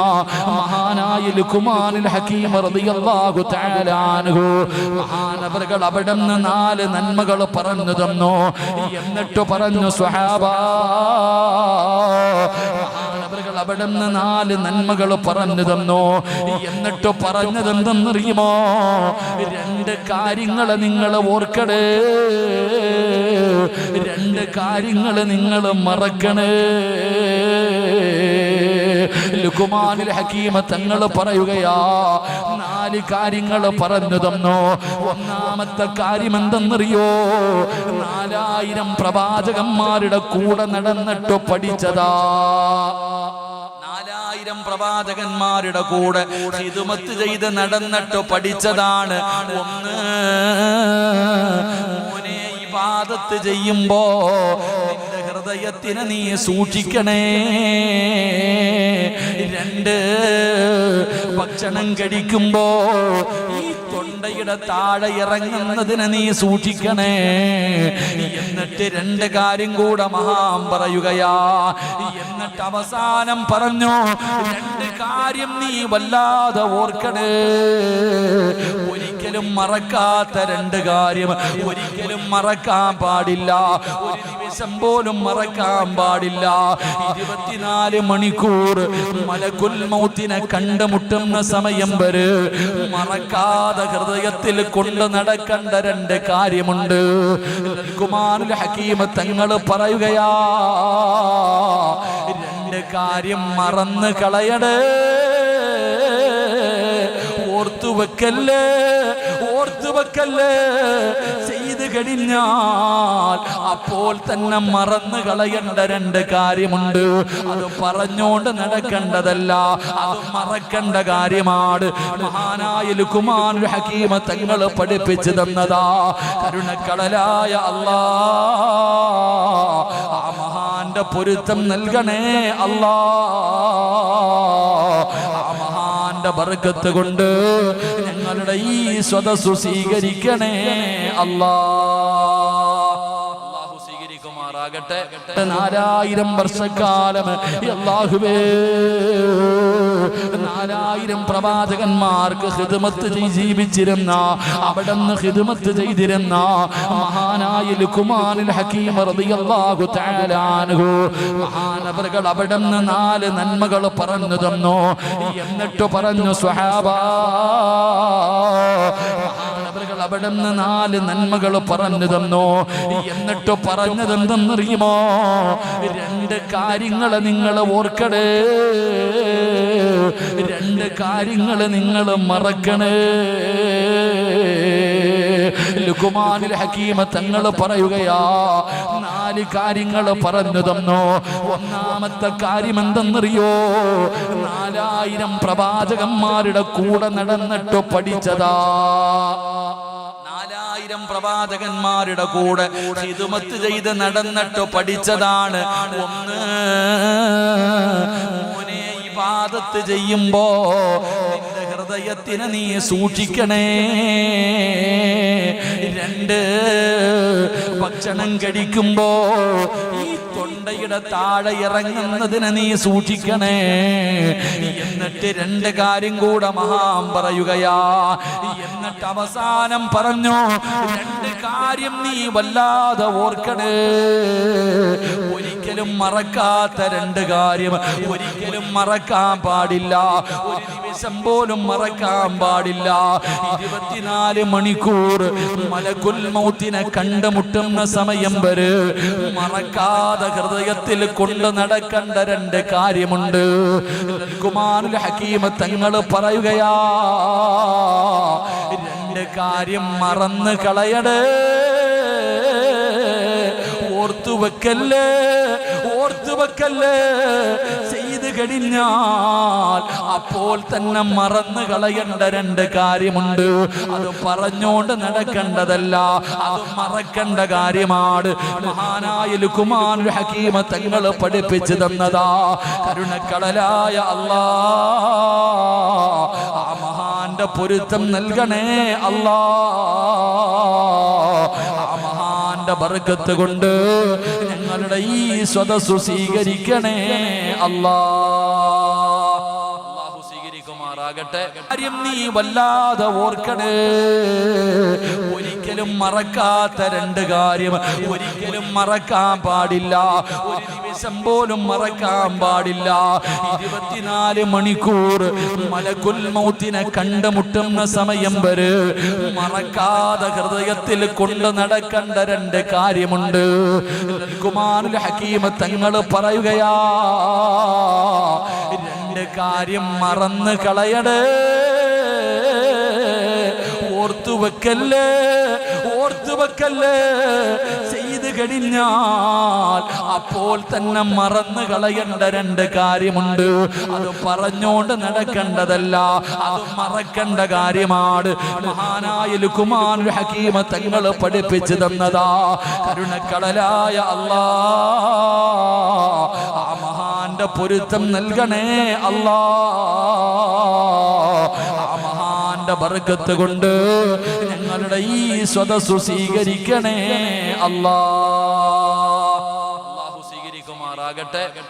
മഹാനായ ലുഖ്മാനുൽ ഹകീം റളിയല്ലാഹു തആല അൻഹു മഹാനവറുകൾ അവിടുന്ന് 4 നന്മകൾ പറഞ്ഞു തന്നു. എന്നിട്ട് പറഞ്ഞു, സ്വഹാബാ, മഹാനവറുകൾ അവിടുന്ന് 4 നന്മകൾ പറഞ്ഞു തന്നു. എന്നിട്ട് പറഞ്ഞതെന്തെന്നറിയുമോ? 2 കാര്യങ്ങൾ നിങ്ങൾ ഓർക്കണേ, 2 കാര്യങ്ങൾ നിങ്ങൾ മറക്കണേ. ലുഖ്മാനുൽ ഹകീം തങ്ങൾ പറയുകയാ, 4 കാര്യങ്ങൾ പറഞ്ഞു തന്നു. ഒന്നാമത്തെ കാര്യം എന്തെന്നറിയോ? 4000 പ്രവാചകന്മാരുടെ കൂടെ നടന്നിട്ട് പഠിച്ചതാ. 4000 പ്രവാചകന്മാരുടെ കൂടെ ഖിദ്മത്ത് ചെയ്ത് നടന്നിട്ട് പഠിച്ചതാണ്. ഒന്ന്, മോനെ, ഇബാദത്ത് ചെയ്യുമ്പോ നിന്റെ ഹൃദയത്തിനെ നീ സൂക്ഷിക്കണേ. 2 ഭക്ഷണം കഴിക്കുമ്പോ ഈ തൊണ്ടയുടെ താഴെ ഇറങ്ങുന്നതിനെ നീ സൂക്ഷിക്കണേ. എന്നിട്ട് 2 കാര്യം കൂടെ മഹാൻ പറയുകയാ. എന്നിട്ട് അവസാനം പറഞ്ഞു 2 കാര്യം നീ വല്ലാതെ ഓർക്കണേ. ഒരിക്കലും മറക്കാത്ത 2 കാര്യം ഒരിക്കലും മറക്കാൻ പാടില്ല. ഒരു നിമിഷം പോലും മറക്കാൻ പാടില്ല. 24 മണിക്കൂർ മലക്കുൽ മൗത്തിനെ കണ്ടുമുട്ടുന്ന സമയം വരെ മറക്കാതെ ഹൃദയത്തിൽ കൊണ്ട് നടക്കേണ്ട 2 കാര്യമുണ്ട്. ലുഖ്മാനുൽ ഹകീം തങ്ങൾ പറയുകയാ, 2 കാര്യം മറന്ന് കളയടേ. ഓർത്തുവെക്കല്ലേ, ഓർത്തുവെക്കല്ലേ. ചെയ്ത് കഴിഞ്ഞാൽ അപ്പോൾ തന്നെ മറന്നു കളയേണ്ട 2 കാര്യമുണ്ട്. അത് പറഞ്ഞോണ്ട് നടക്കേണ്ടതല്ല, അത് മറക്കേണ്ട കാര്യമാണ്. മഹാനായ ലുഖ്മാനുൽ ഹകീം തങ്ങൾ പഠിപ്പിച്ചു തന്നതാ. കരുണക്കടലായ അല്ലാഹ്, ആ മഹാന്റെ പൊരുത്തം നൽകണേ അല്ലാഹ്. ആ മഹാന്റെ ബർക്കത്ത് കൊണ്ട് ഞങ്ങളുടെ ഈ സ്വതസ്സു സ്വീകരിക്കണേ അല്ലാഹു സ്വീകരിക്കുമാറാകട്ടെ. 4000 വർഷക്കാലം അല്ലാഹുവേ 4000 പ്രവാചകന്മാർക്ക് ഖിദ്മത്ത് ജീവിച്ചിരുന്ന, അവിടുന്ന് ഖിദ്മത്ത് ചെയ്തിരുന്ന മഹാനായ ലുഖ്മാനുൽ ഹകീം റളിയല്ലാഹു തആല അൻഹു മഹാനവറുകൾ അവിടുന്ന് 4 നന്മകൾ പറഞ്ഞു തന്നു. എന്നിട്ട് പറഞ്ഞു സ്വഹാബാ, മഹാനവറുകൾ അവിടുന്ന് 4 നന്മകൾ പറഞ്ഞു തന്നു. എന്നിട്ട് പറഞ്ഞത് എന്തെന്നറിയുമോ? 2 കാര്യങ്ങൾ നിങ്ങൾ ഓർക്കണേ, 2 കാര്യങ്ങൾ നിങ്ങൾ മറക്കണേ. ലുഖ്മാനുൽ ഹകീം തങ്ങൾ പറയുകയാ, 4 കാര്യങ്ങൾ പറഞ്ഞു തന്നു. ഒന്നാമത്തെ കാര്യം എന്തെന്നറിയോ? 4000 പ്രവാചകന്മാരുടെ കൂടെ നടന്നിട്ട് പഠിച്ചതാ. 4000 പ്രവാചകന്മാരുടെ കൂടെ ഖിദ്മത്ത് ചെയ്ത് നടന്നിട്ട് പഠിച്ചതാണ്. ഒന്ന്, മോനെ ഇബാദത്ത് ചെയ്യുമ്പോ നിന്റെ ഹൃദയത്തിനെ നീ സൂക്ഷിക്കണേ. 2 ഭക്ഷണം കഴിക്കുമ്പോ ഈ തൊണ്ടയുടെ താഴെ ഇറങ്ങുന്നതിനെ നീ സൂക്ഷിക്കണേ. എന്നിട്ട് 2 കാര്യം കൂടെ മഹാൻ പറയുകയാ. എന്നിട്ട് അവസാനം പറഞ്ഞു 2 കാര്യം നീ വല്ലാതെ ഓർക്കണേ. ഒരിക്കലും മറക്കാത്ത 2 കാര്യം ഒരിക്കലും മറക്കാൻ പാടില്ല. ഒരു നിമിഷം പോലും മറക്കാൻ പാടില്ല. 24 മണിക്കൂർ മലക്കുൽ മൗത്തിനെ കണ്ടുമുട്ടുന്ന സമയം വരെ മറക്കാതെ ഹൃദയത്തിൽ കൊണ്ട് നടക്കേണ്ട 2 കാര്യമുണ്ട്. ലുഖ്മാനുൽ ഹകീം തങ്ങൾ പറയുകയാ, 2 കാര്യം മറന്ന് കളയടേ. ഓർത്തുവെക്കല്ലേ, ഓർത്തുവെക്കല്ലേ. ചെയ്ത് കഴിഞ്ഞാൽ അപ്പോൾ തന്നെ മറന്നു കളയേണ്ട 2 കാര്യമുണ്ട്. അത് പറഞ്ഞോണ്ട് നടക്കേണ്ടതല്ല, അത് മറക്കേണ്ട കാര്യമാണ്. മഹാനായ ലുഖ്മാനുൽ ഹകീം തങ്ങൾ പഠിപ്പിച്ചു തന്നതാ. കരുണക്കടലായ അല്ലാഹ്, ആ മഹാന്റെ പൊരുത്തം നൽകണേ അല്ലാഹ്. ആ മഹാന്റെ ബർക്കത്ത് കൊണ്ട് ഞങ്ങളുടെ ഈ സ്വതസ്സു സ്വീകരിക്കണേ അല്ലാഹു സ്വീകരിക്കുമാറാകട്ടെ. കാര്യം നീ വല്ലാതെ ഓർക്കണേ. ഒരിക്കലും മറക്കാത്ത 2 കാര്യം ഒരിക്കലും മറക്കാൻ പാടില്ല. ഒരു നിമിഷം പോലും മറക്കാൻ പാടില്ല. 24 മണിക്കൂർ മലക്കുൽ മൗത്തിനെ കണ്ടുമുട്ടുന്ന സമയം വരെ മറക്കാതെ ഹൃദയത്തിൽ കൊണ്ട് നടക്കേണ്ട 2 കാര്യമുണ്ട്. ലുഖ്മാനുൽ ഹകീം തങ്ങൾ പറയുകയാ, 2 കാര്യം മറന്ന് കളയടേ. ഓർത്തുവെക്കല്ലേ, ഓർത്തുവെക്കല്ലേ. ചെയ്ത് കഴിഞ്ഞാൽ അപ്പോൾ തന്നെ മറന്നു കളയേണ്ട രണ്ട് കാര്യമുണ്ട്. അത് പറഞ്ഞോണ്ട് നടക്കേണ്ടതല്ല, അത് മറക്കേണ്ട കാര്യമാണ്. മഹാനായ ലുഖ്മാൻ ഹകീം തങ്ങൾ പഠിപ്പിച്ചു തന്നതാ. കരുണക്കടലായ അല്ലാ, ആ മഹാന്റെ പൊരുത്തം നൽകണേ അല്ലാ. ആ മഹാന്റെ ബർക്കത്ത് കൊണ്ട് ഞങ്ങളുടെ ഈ സ്വതസ്സു സ്വീകരിക്കണേ അല്ലാ. അല്ലാഹു സ്വീകരിക്കുമാറാകട്ടെ.